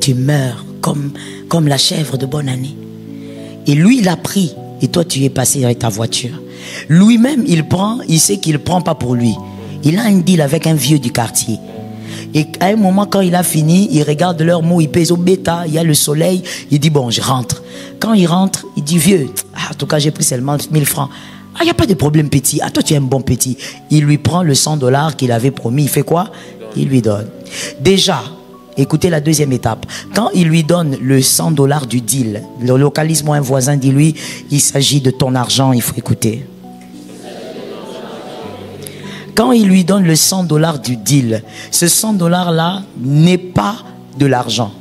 Tu meurs comme la chèvre de bonne année. Et lui, il a pris. Et toi, tu es passé avec ta voiture. Lui-même, il prend. Il sait qu'il ne prend pas pour lui. Il a un deal avec un vieux du quartier. Et à un moment, quand il a fini, il regarde leur mot, il pèse au bêta, il y a le soleil. Il dit, bon, je rentre. Quand il rentre, il dit, vieux, en tout cas, j'ai pris seulement 1000 francs. Ah, il n'y a pas de problème, petit. Ah, toi, tu es un bon petit. Il lui prend le 100 $ qu'il avait promis. Il fait quoi? Il lui donne. Déjà, écoutez la deuxième étape. Quand il lui donne le 100 $ du deal, le localise-moi un voisin, dis-lui, il s'agit de ton argent, il faut écouter. Quand il lui donne le 100 $ du deal, ce 100 $ là n'est pas de l'argent.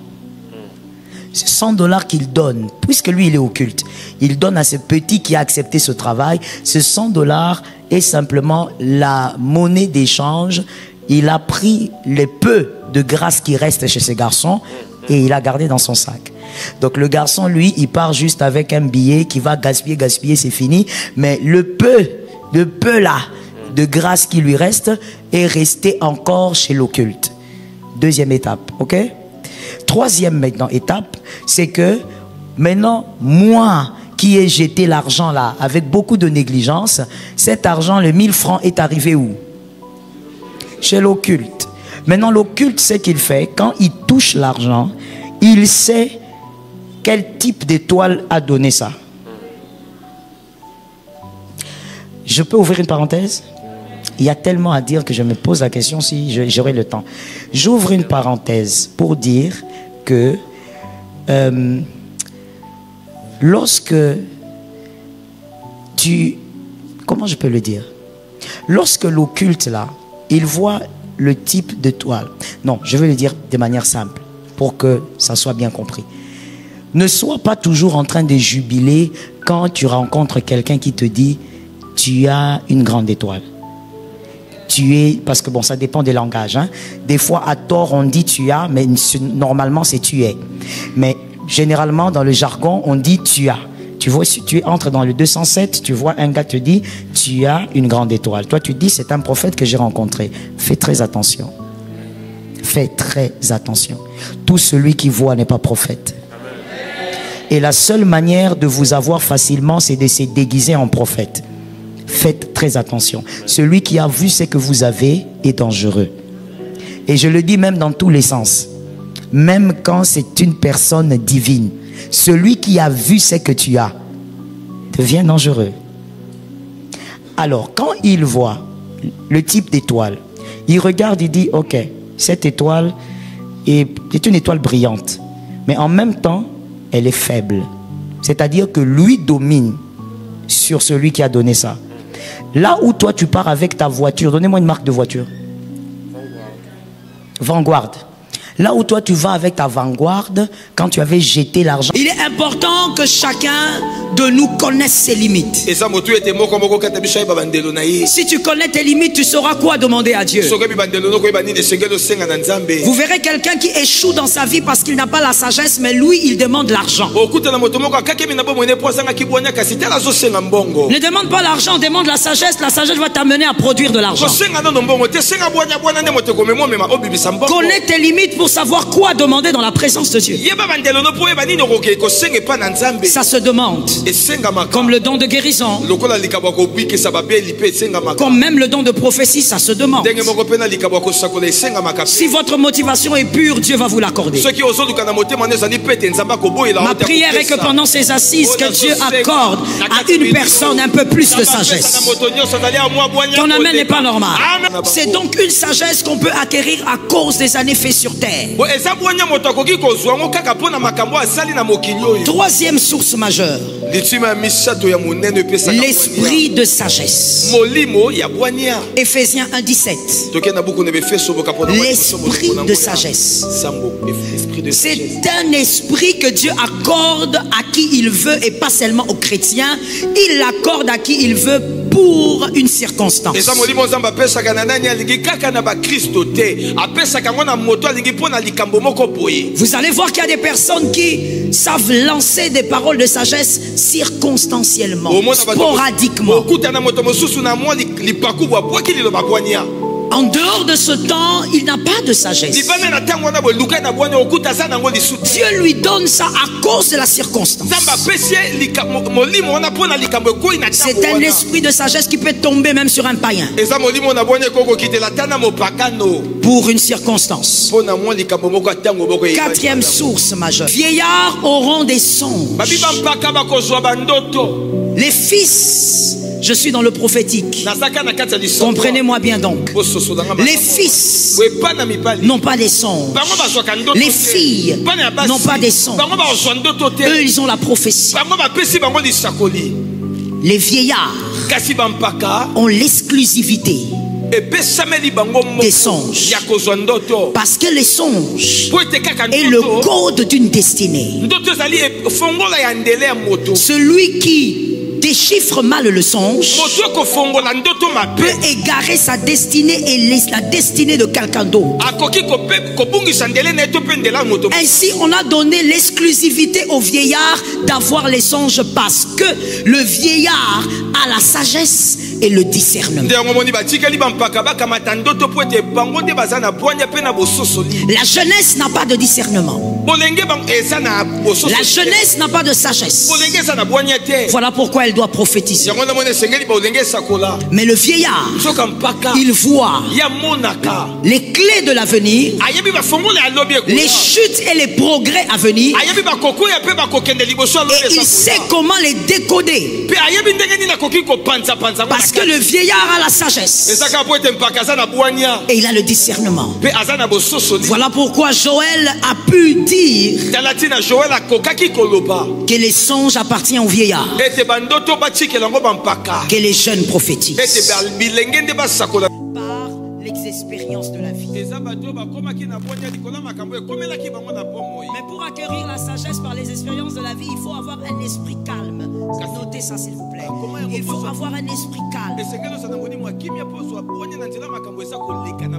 Ce 100 $ qu'il donne, puisque lui il est occulte, il donne à ce petit qui a accepté ce travail. Ce 100 $ est simplement la monnaie d'échange. Il a pris les peu de grâce qui reste chez ce garçon et il a gardé dans son sac. Donc le garçon, lui, il part juste avec un billet qui va gaspiller, c'est fini. Mais le peu là de grâce qui lui reste est resté encore chez l'occulte. Deuxième étape, ok? Troisième maintenant étape, c'est que maintenant, moi qui ai jeté l'argent là avec beaucoup de négligence, cet argent, le 1000 francs, est arrivé où? Chez l'occulte. Maintenant, l'occulte, ce qu'il fait, quand il touche l'argent, il sait quel type d'étoile a donné ça. Je peux ouvrir une parenthèse? Il y a tellement à dire que je me pose la question si j'aurai le temps. J'ouvre une parenthèse pour dire que lorsque tu... Comment je peux le dire? Lorsque l'occulte là, il voit le type d'étoile. Non, je vais le dire de manière simple pour que ça soit bien compris. Ne sois pas toujours en train de jubiler quand tu rencontres quelqu'un qui te dit tu as une grande étoile. Tu es, parce que bon, ça dépend des langages. Hein. Des fois, à tort, on dit tu as, mais normalement, c'est tu es. Mais généralement, dans le jargon, on dit tu as. Tu vois, si tu entres dans le 207, tu vois un gars te dit tu as une grande étoile. Toi, tu dis c'est un prophète que j'ai rencontré. Fais très attention. Fais très attention. Tout celui qui voit n'est pas prophète. Et la seule manière de vous avoir facilement, c'est de se déguiser en prophète. Faites très attention. Celui qui a vu ce que vous avez est dangereux. Et je le dis même dans tous les sens. Même quand c'est une personne divine. Celui qui a vu ce que tu as devient dangereux. Alors, quand il voit le type d'étoile, il regarde, il dit, ok, cette étoile est une étoile brillante. Mais en même temps, elle est faible. C'est-à-dire que lui domine sur celui qui a donné ça. Là où toi tu pars avec ta voiture, donnez-moi une marque de voiture. Vanguard. Là où toi tu vas avec ta Vanguard, quand tu avais jeté l'argent. Il est important que chacun de nous connaisse ses limites. Si tu connais tes limites, tu sauras quoi demander à Dieu. Vous verrez quelqu'un qui échoue dans sa vie parce qu'il n'a pas la sagesse, mais lui il demande l'argent. Ne demande pas l'argent, demande la sagesse. La sagesse va t'amener à produire de l'argent. Connais tes limites pour savoir quoi demander dans la présence de Dieu. Ça se demande. Comme le don de guérison, comme même le don de prophétie, ça se demande. Si votre motivation est pure, Dieu va vous l'accorder. Ma prière est que pendant ces assises, que Dieu accorde à une personne un peu plus de sagesse. Ton amen n'est pas normal. C'est donc une sagesse qu'on peut acquérir à cause des années faites sur terre. Troisième source majeure, l'esprit de sagesse. Éphésiens 1:17. L'esprit de sagesse. C'est un esprit que Dieu accorde à qui il veut et pas seulement aux chrétiens. Il l'accorde à qui il veut pour une circonstance. Vous allez voir qu'il y a des personnes qui savent lancer des paroles de sagesse circonstanciellement, sporadiquement. En dehors de ce temps, il n'a pas de sagesse. Dieu lui donne ça à cause de la circonstance. C'est un esprit de sagesse qui peut tomber même sur un païen. Pour une circonstance. Quatrième source majeure. Vieillards auront des songes. Les fils, je suis dans le prophétique. Comprenez-moi bien donc. Les fils n'ont pas des songes. Les filles n'ont pas des songes. Eux, ils ont la prophétie. Les vieillards ont l'exclusivité des songes. Parce que les songes est le code d'une destinée. Celui qui déchiffre mal le songe peut égarer sa destinée et la destinée de quelqu'un d'autre. Ainsi, on a donné l'exclusivité au vieillard d'avoir les songes parce que le vieillard a la sagesse et le discernement. La jeunesse n'a pas de discernement. La jeunesse n'a pas de sagesse. Voilà pourquoi elle doit prophétiser. Mais le vieillard, il voit les clés de l'avenir, les chutes et les progrès à venir, et il sait comment les décoder. Parce que le vieillard a la sagesse et il a le discernement. Voilà pourquoi Joël a pu dire que les songes appartiennent au vieillard, que les jeunes prophétisent par l'expérience de la vie. Mais pour acquérir la sagesse par les expériences de la vie, il faut avoir un esprit calme. Notez ça s'il vous plaît. Il faut avoir un esprit calme.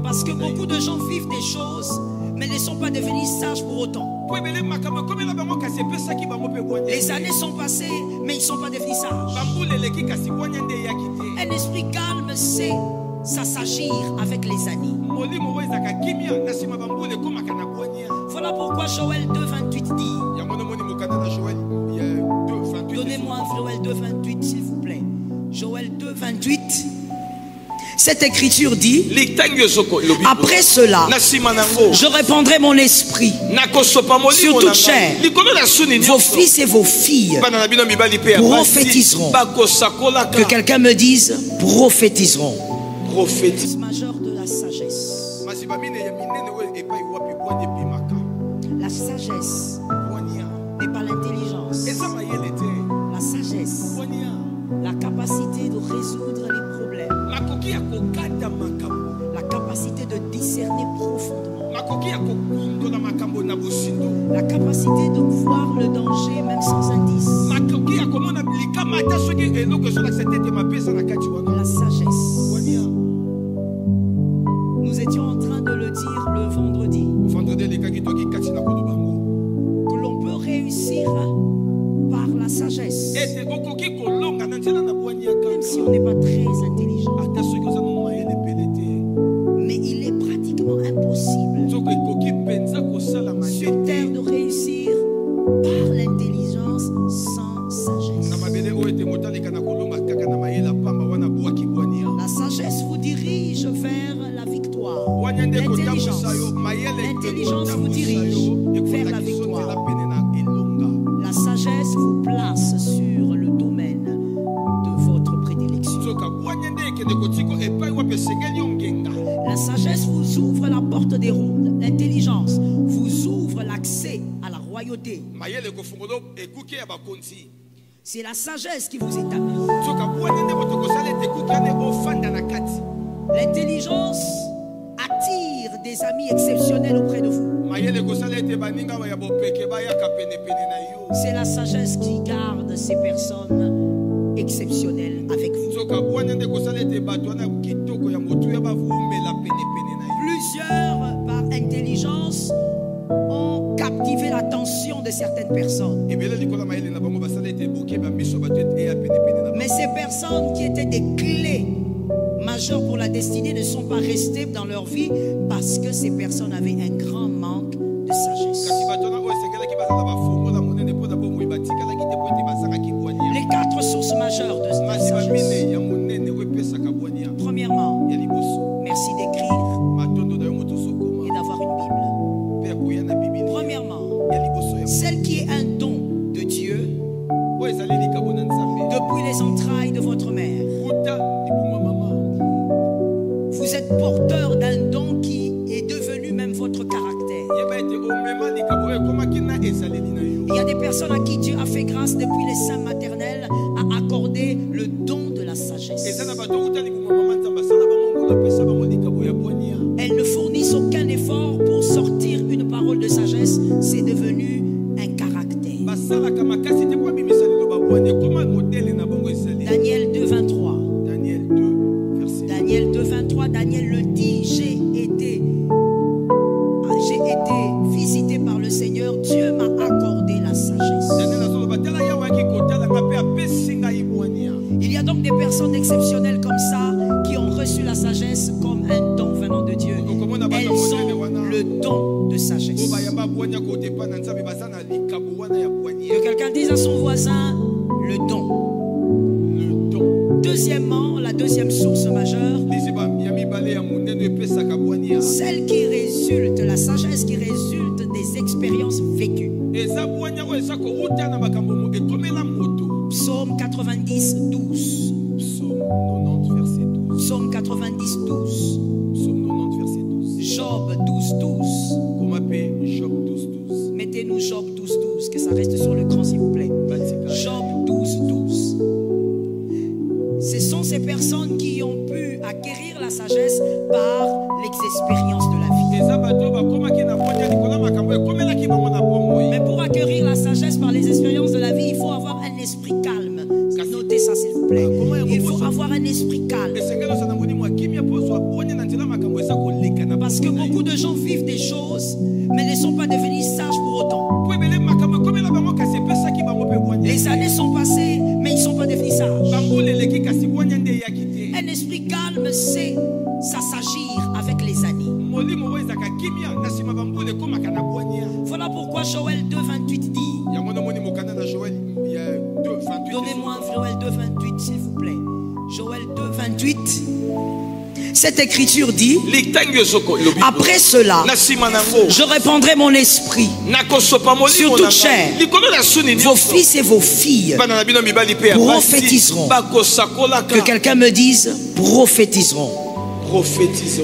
Parce que beaucoup de gens vivent des choses mais ne sont pas devenus sages pour autant. Les années sont passées mais ils ne sont pas devenus sages. Un esprit calme sait s'assagir avec les années. Voilà pourquoi Joël 2,28 dit. Donnez-moi Joël 2,28 s'il vous plaît. Joël 2,28. Cette écriture dit: après cela, je répandrai mon esprit sur toute chair. Vos fils et vos filles prophétiseront. Que quelqu'un me dise prophétiseront. Prophétise majeur de la sagesse. La sagesse n'est pas l'intelligence. La sagesse, la capacité de résoudre les problèmes, la capacité de discerner profondément, la capacité de voir le danger même sans indice, la sagesse. Nous étions en train de le dire le vendredi, que l'on peut réussir par la sagesse même si on n'est pas très intelligent. Mais il est pratiquement impossible sur terre de réussir par l'intelligence sans sagesse. La sagesse vous dirige vers la victoire. L'intelligence vous dirige vers la victoire. La sagesse vous place sur le domaine de votre prédilection. La sagesse vous ouvre la porte des routes. L'intelligence vous ouvre l'accès à la royauté. C'est la sagesse qui vous établit. L'intelligence attire des amis exceptionnels auprès de vous. C'est la sagesse qui garde ces personnes exceptionnelles avec vous. Plusieurs, par intelligence, ont captivé l'attention de certaines personnes. Mais ces personnes qui étaient des clés majeures pour la destinée ne sont pas restées dans leur vie parce que ces personnes avaient un grand manque de sagesse. Les 4 sources majeures de cette sagesse. Premièrement, merci d'écrire et d'avoir une Bible. Premièrement, celle qui est un don de Dieu depuis les entrailles de votre mère. Vous êtes porteur d'un don qui est devenu même votre caractère. Il y a des personnes à qui Dieu a fait grâce depuis les seins maternels à accorder le don de la sagesse. Elles ne fournissent aucun effort pour sortir une parole de sagesse. C'est devenu un caractère. Daniel 2, 23. Daniel 2, 23. Daniel le dit, j'ai été visité par le Seigneur. Dieu m'a accordé la sagesse. Il y a donc des personnes exceptionnelles comme ça qui ont reçu la sagesse comme un don venant de Dieu. Elles ont le don de sagesse. Que quelqu'un dise à son voisin, le don. Deuxièmement, la deuxième source majeure, celle qui résulte, la sagesse qui résulte des expériences vécues. Psaume 90, 12. Psaume 90, 12. Job 12, 12. Mettez-nous Job 12, 12, que ça reste sur le cran s'il vous plaît. Job 12, 12. Ce sont ces personnes qui ont pu acquérir la sagesse par l'expérience de la vie. Mais pour acquérir la sagesse par les expériences de la vie, il faut avoir un esprit calme. Notez ça s'il vous plaît. Il faut avoir un esprit calme. Parce que beaucoup de gens vivent des choses, mais ne sont pas devenus sages pour autant. Les années sont passées, mais ils ne sont pas devenus sages. Un esprit calme sait s'assagir avec les années. Voilà pourquoi Joël 2, 28 dit. Donnez-moi Joël 2, 28 s'il vous plaît. Joël 2, 28. Cette écriture dit, après cela, je répandrai mon esprit sur toute chair. Vos fils et vos filles prophétiseront. Que quelqu'un me dise, prophétiseront.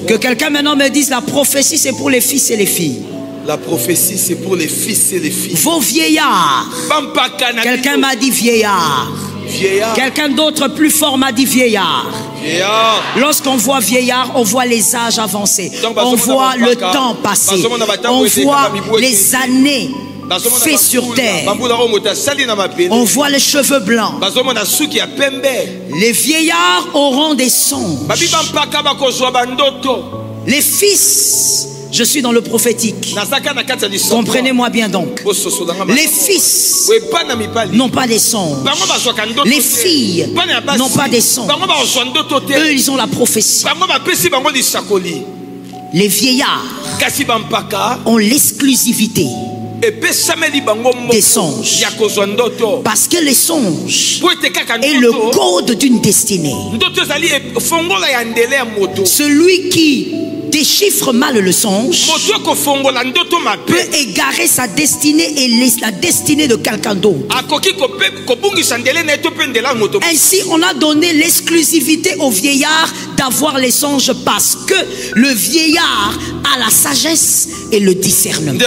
Que quelqu'un maintenant me dise, la prophétie c'est pour les fils et les filles. La prophétie c'est pour les fils et les filles. Vos vieillards. Quelqu'un m'a dit vieillard. Quelqu'un d'autre plus fort m'a dit vieillard. Lorsqu'on voit vieillard, on voit les âges avancés. On voit le temps passé. On voit les années fait sur terre. On voit les cheveux blancs. Les vieillards auront des songes. Les fils, je suis dans le prophétique. Comprenez-moi bien donc. Les fils n'ont pas des songes. Les filles n'ont pas des songes. Eux, ils ont la prophétie. Les vieillards ont l'exclusivité des songes. Parce que les songes est le code d'une destinée. Celui qui déchiffre mal le songe peut égarer sa destinée et la destinée de quelqu'un d'autre. Ainsi, on a donné l'exclusivité aux vieillards d'avoir les songes parce que le vieillard a la sagesse et le discernement.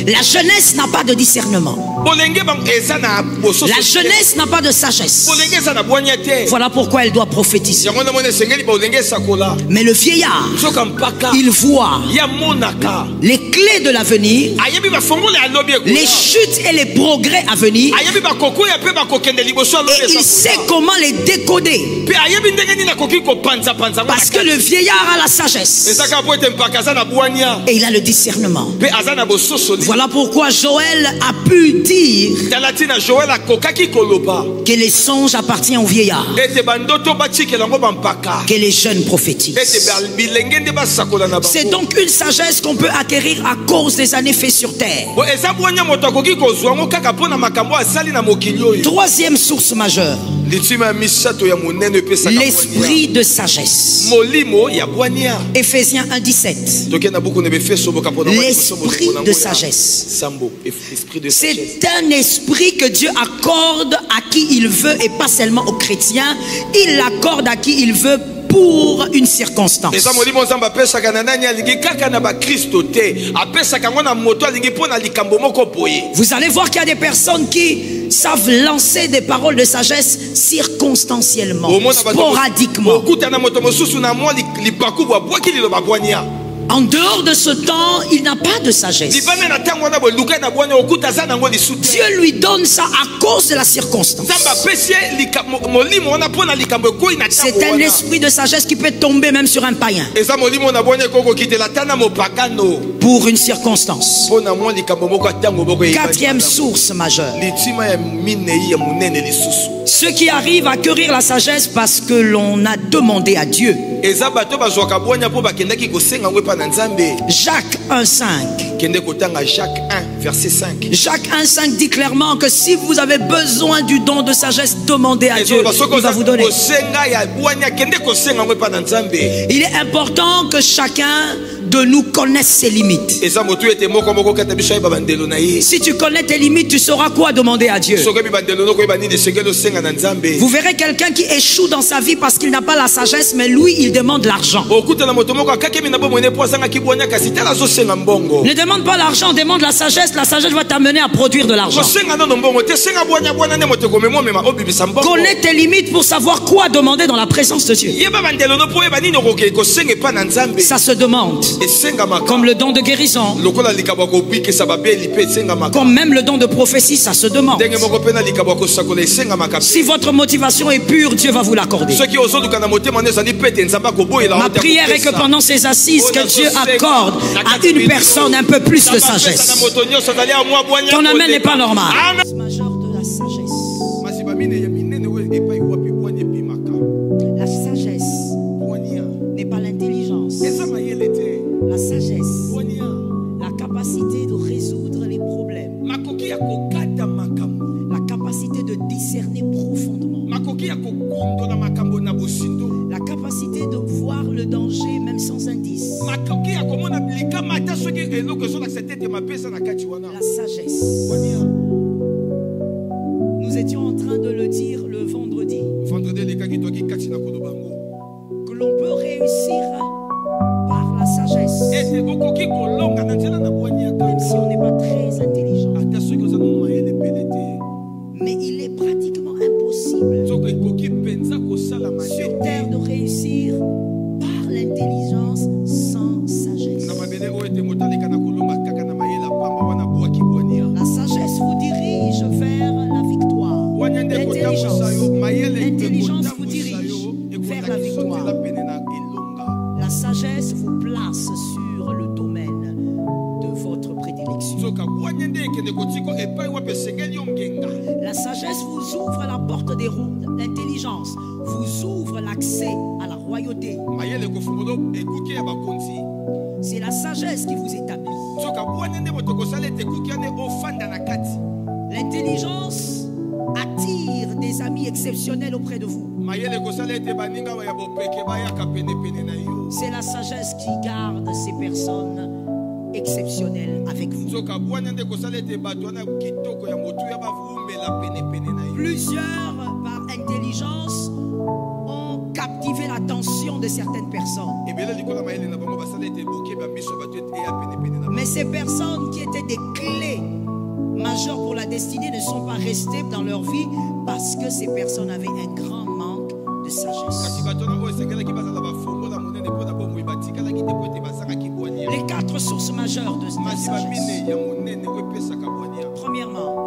La jeunesse n'a pas de discernement. La jeunesse n'a pas de sagesse. Voilà pourquoi elle doit prophétiser. Mais le vieillard, il voit les clés de l'avenir, les chutes et les progrès à venir, et il sait comment les décoder. Parce que le vieillard a la sagesse et il a le discernement. Voilà pourquoi Joël a pu dire que les songes appartiennent au vieillard, que les jeunes prophétisent. C'est donc une sagesse qu'on peut acquérir à cause des années faits sur terre. Troisième source majeure, l'esprit de sagesse. Éphésiens 1:17. L'esprit de sagesse. C'est un esprit que Dieu accorde à qui il veut et pas seulement aux chrétiens. Il l'accorde à qui il veut pour une circonstance. Vous allez voir qu'il y a des personnes qui savent lancer des paroles de sagesse circonstanciellement, sporadiquement. En dehors de ce temps, il n'a pas de sagesse. Dieu lui donne ça à cause de la circonstance. C'est un esprit de sagesse qui peut tomber même sur un païen pour une circonstance. Quatrième source majeure, ceux qui arrivent à acquérir la sagesse parce que l'on a demandé à Dieu. Jacques 1:5. Jacques 1, verset 5. Jacques 1:5 dit clairement que si vous avez besoin du don de sagesse, demandez à Dieu, il va vous donner. Il est important que chacun de nous connaisse ses limites. Si tu connais tes limites, tu sauras quoi demander à Dieu. Vous verrez quelqu'un qui échoue dans sa vie parce qu'il n'a pas la sagesse, mais lui il demande l'argent. Ne demande pas l'argent, demande la sagesse. La sagesse va t'amener à produire de l'argent. Connais tes limites pour savoir quoi demander dans la présence de Dieu. Ça se demande. Comme le don de guérison, comme même le don de prophétie, ça se demande. Si votre motivation est pure, Dieu va vous l'accorder. Ma prière est que pendant ces assises, que Dieu accorde à une personne un peu plus de sagesse. Ton amen n'est pas normal. Majeur de la sagesse. La sagesse n'est pas l'intelligence. La sagesse, la capacité de résoudre les problèmes, la capacité de discerner profondément, la capacité de voir le danger même sans indice, la sagesse. Nous étions en train de le dire le vendredi, que l'on peut réussir par la sagesse, même si on n'est pas très intelligent. Mais il est pratiquement impossible sur terre de réussir par l'intelligence sans sagesse. La sagesse vous dirige vers la victoire. L'intelligence vous dirige vers la victoire. La sagesse vous place sur le domaine de votre prédilection. La sagesse vous ouvre la porte des routes. L'intelligence vous ouvre l'accès à la royauté. C'est la sagesse qui vous établit. L'intelligence attire des amis exceptionnels auprès de vous. C'est la sagesse qui garde ces personnes exceptionnelles avec vous. Plusieurs d'intelligence ont captivé l'attention de certaines personnes. Mais ces personnes qui étaient des clés majeures pour la destinée ne sont pas restées dans leur vie parce que ces personnes avaient un grand manque de sagesse. Les 4 sources majeures de la sagesse. Premièrement,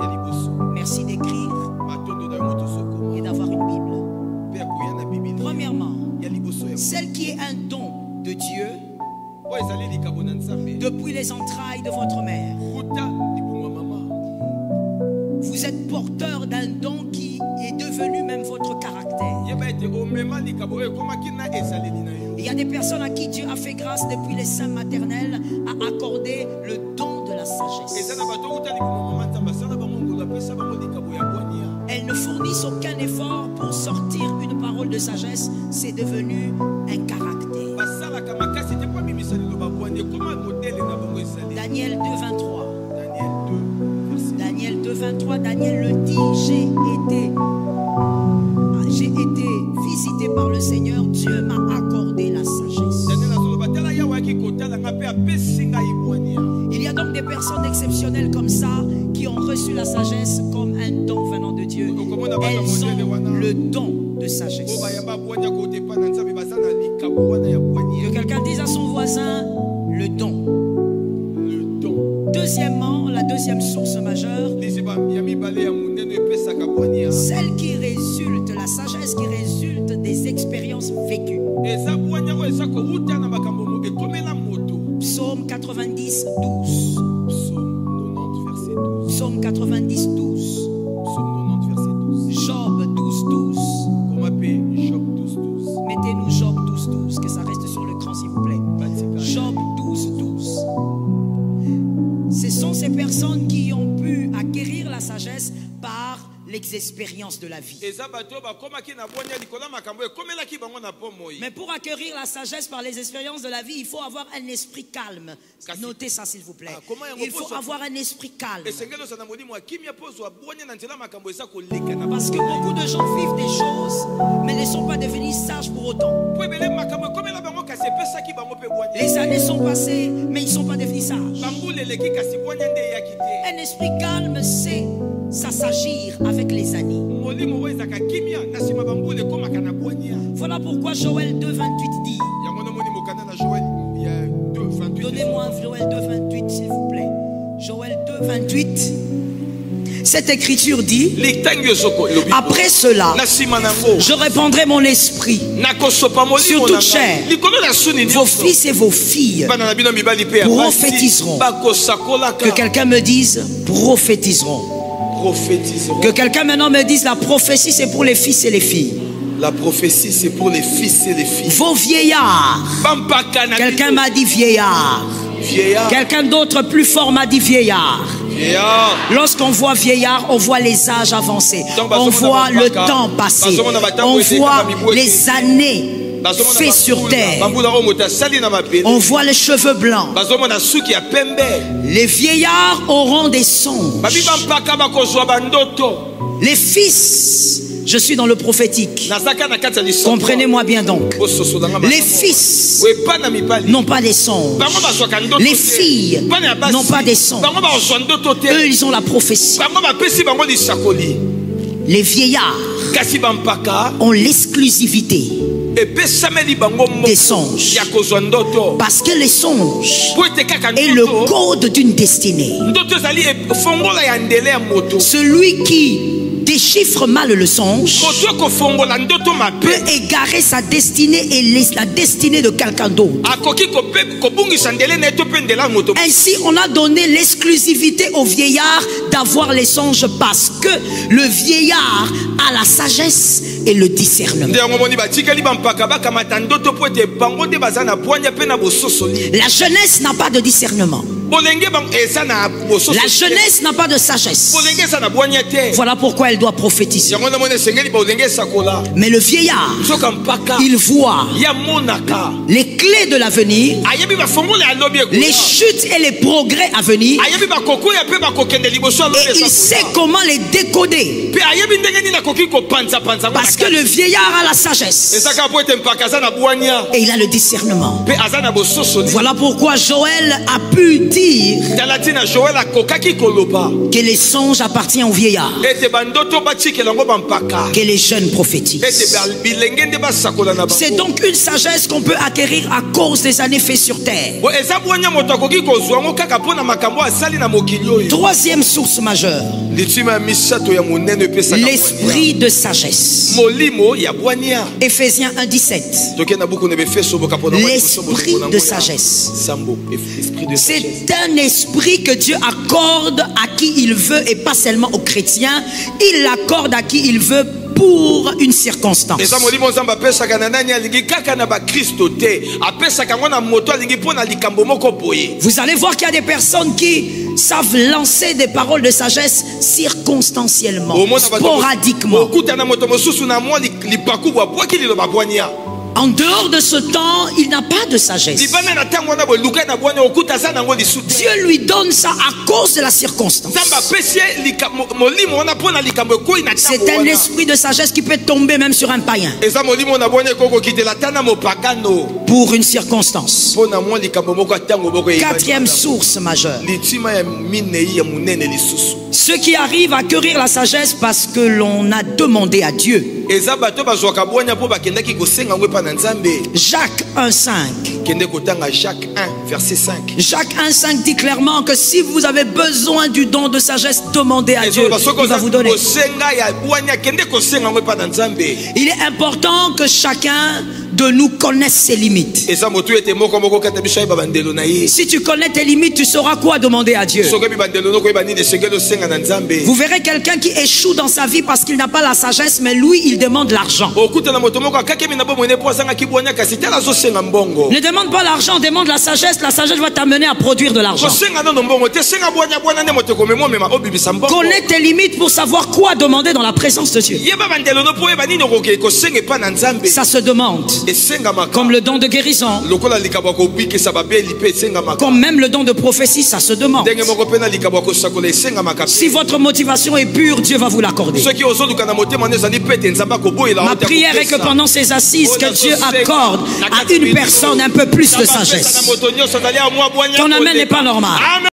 merci d'écrire et d'avoir une Bible. Premièrement, celle qui est un don de Dieu depuis les entrailles de votre mère. Vous êtes porteur d'un don qui est devenu même votre caractère. Il y a des personnes à qui Dieu a fait grâce depuis les seins maternels à accorder le don de la sagesse. Elles ne fournissent aucun effort pour sortir une parole de sagesse. C'est devenu un caractère. Daniel 2:23. Daniel 2:23. Daniel le dit, j'ai été visité par le Seigneur. Dieu m'a accordé la sagesse. Il y a donc des personnes exceptionnelles comme ça qui ont reçu la sagesse comme un don venant de Dieu. Elles ont le don de sagesse. Que quelqu'un dise à son voisin, le don. Deuxièmement, la deuxième source majeure, celle qui résulte, la sagesse qui résulte des expériences vécues. Psaume 90, 12. Psaume 90, 12. Job 12, 12. Mettez-nous Job 12, 12, que ça reste sur l'écran s'il vous plaît. Job 12, 12. Ce sont ces personnes qui ont pu acquérir la sagesse par l'expérience de la vie. Mais pour acquérir la sagesse par les expériences de la vie, il faut avoir un esprit calme. Notez ça s'il vous plaît. Il faut avoir un esprit calme. Parce que beaucoup de gens vivent des choses, mais ne sont pas devenus sages pour autant. Les années sont passées, mais ils ne sont pas devenus sages. Un esprit calme, c'est s'assagir avec les années. Voilà pourquoi Joël 2:28 dit. Donnez-moi Joël 2:28 s'il vous plaît. Joël 2:28. Cette écriture dit: après cela, je répandrai mon esprit sur toute chair. Vos fils et vos filles prophétiseront. Que quelqu'un me dise prophétiseront. Que quelqu'un maintenant me dise la prophétie c'est pour les fils et les filles. La prophétie c'est pour les fils et les filles. Vos vieillards. Quelqu'un m'a dit vieillard. Quelqu'un d'autre plus fort m'a dit vieillard. Lorsqu'on voit vieillard, on voit les âges avancés. On voit le temps passé. On voit les années fait sur terre. On voit les cheveux blancs. Les vieillards auront des songes. Les fils, je suis dans le prophétique. Comprenez-moi bien donc. Les fils n'ont pas des songes. Les filles n'ont pas des songes. Eux, ils ont la prophétie. Les vieillards ont l'exclusivité des songes. Parce que les songes est le code d'une destinée. Celui qui déchiffre mal le songe peut égarer sa destinée et la destinée de quelqu'un d'autre. Ainsi, on a donné l'exclusivité au vieillard d'avoir les songes parce que le vieillard a la sagesse et le discernement. La jeunesse n'a pas de discernement. La jeunesse n'a pas de sagesse. Voilà pourquoi elle doit prophétiser. Mais le vieillard, il voit les clés de l'avenir, les chutes et les progrès à venir, et il sait comment les décoder. Parce que le vieillard a la sagesse et il a le discernement. Voilà pourquoi Joël a pu dire que les songes appartiennent aux vieillards, que les jeunes prophétisent. C'est donc une sagesse qu'on peut acquérir à cause des années faites sur terre. Troisième source majeure, l'esprit de sagesse. Éphésiens 1:17. L'esprit de sagesse. C'est un esprit que Dieu accorde à qui il veut et pas seulement aux chrétiens. Il l'accorde à qui il veut pour une circonstance. Vous allez voir qu'il y a des personnes qui savent lancer des paroles de sagesse circonstanciellement, sporadiquement. En dehors de ce temps, il n'a pas de sagesse. Dieu lui donne ça à cause de la circonstance. C'est un esprit de sagesse qui peut tomber même sur un païen pour une circonstance. Quatrième source majeure, ceux qui arrivent à acquérir la sagesse parce que l'on a demandé à Dieu. Jacques 1:5. Jacques 1, verset 5. Jacques 1:5 dit clairement que si vous avez besoin du don de sagesse, demandez à Dieu, il va vous donner. Il est important que chacun de nous connaisse ses limites. Si tu connais tes limites, tu sauras quoi demander à Dieu. Vous verrez quelqu'un qui échoue dans sa vie parce qu'il n'a pas la sagesse, mais lui il demande l'argent. Ne demande pas l'argent, demande la sagesse. La sagesse va t'amener à produire de l'argent. Connais tes limites pour savoir quoi demander dans la présence de Dieu. Ça se demande. Comme le don de guérison, comme même le don de prophétie, ça se demande. Si votre motivation est pure, Dieu va vous l'accorder. Ma prière est que pendant ces assises, que Dieu accorde à une personne un peu plus de sagesse. Ton amen n'est pas normal.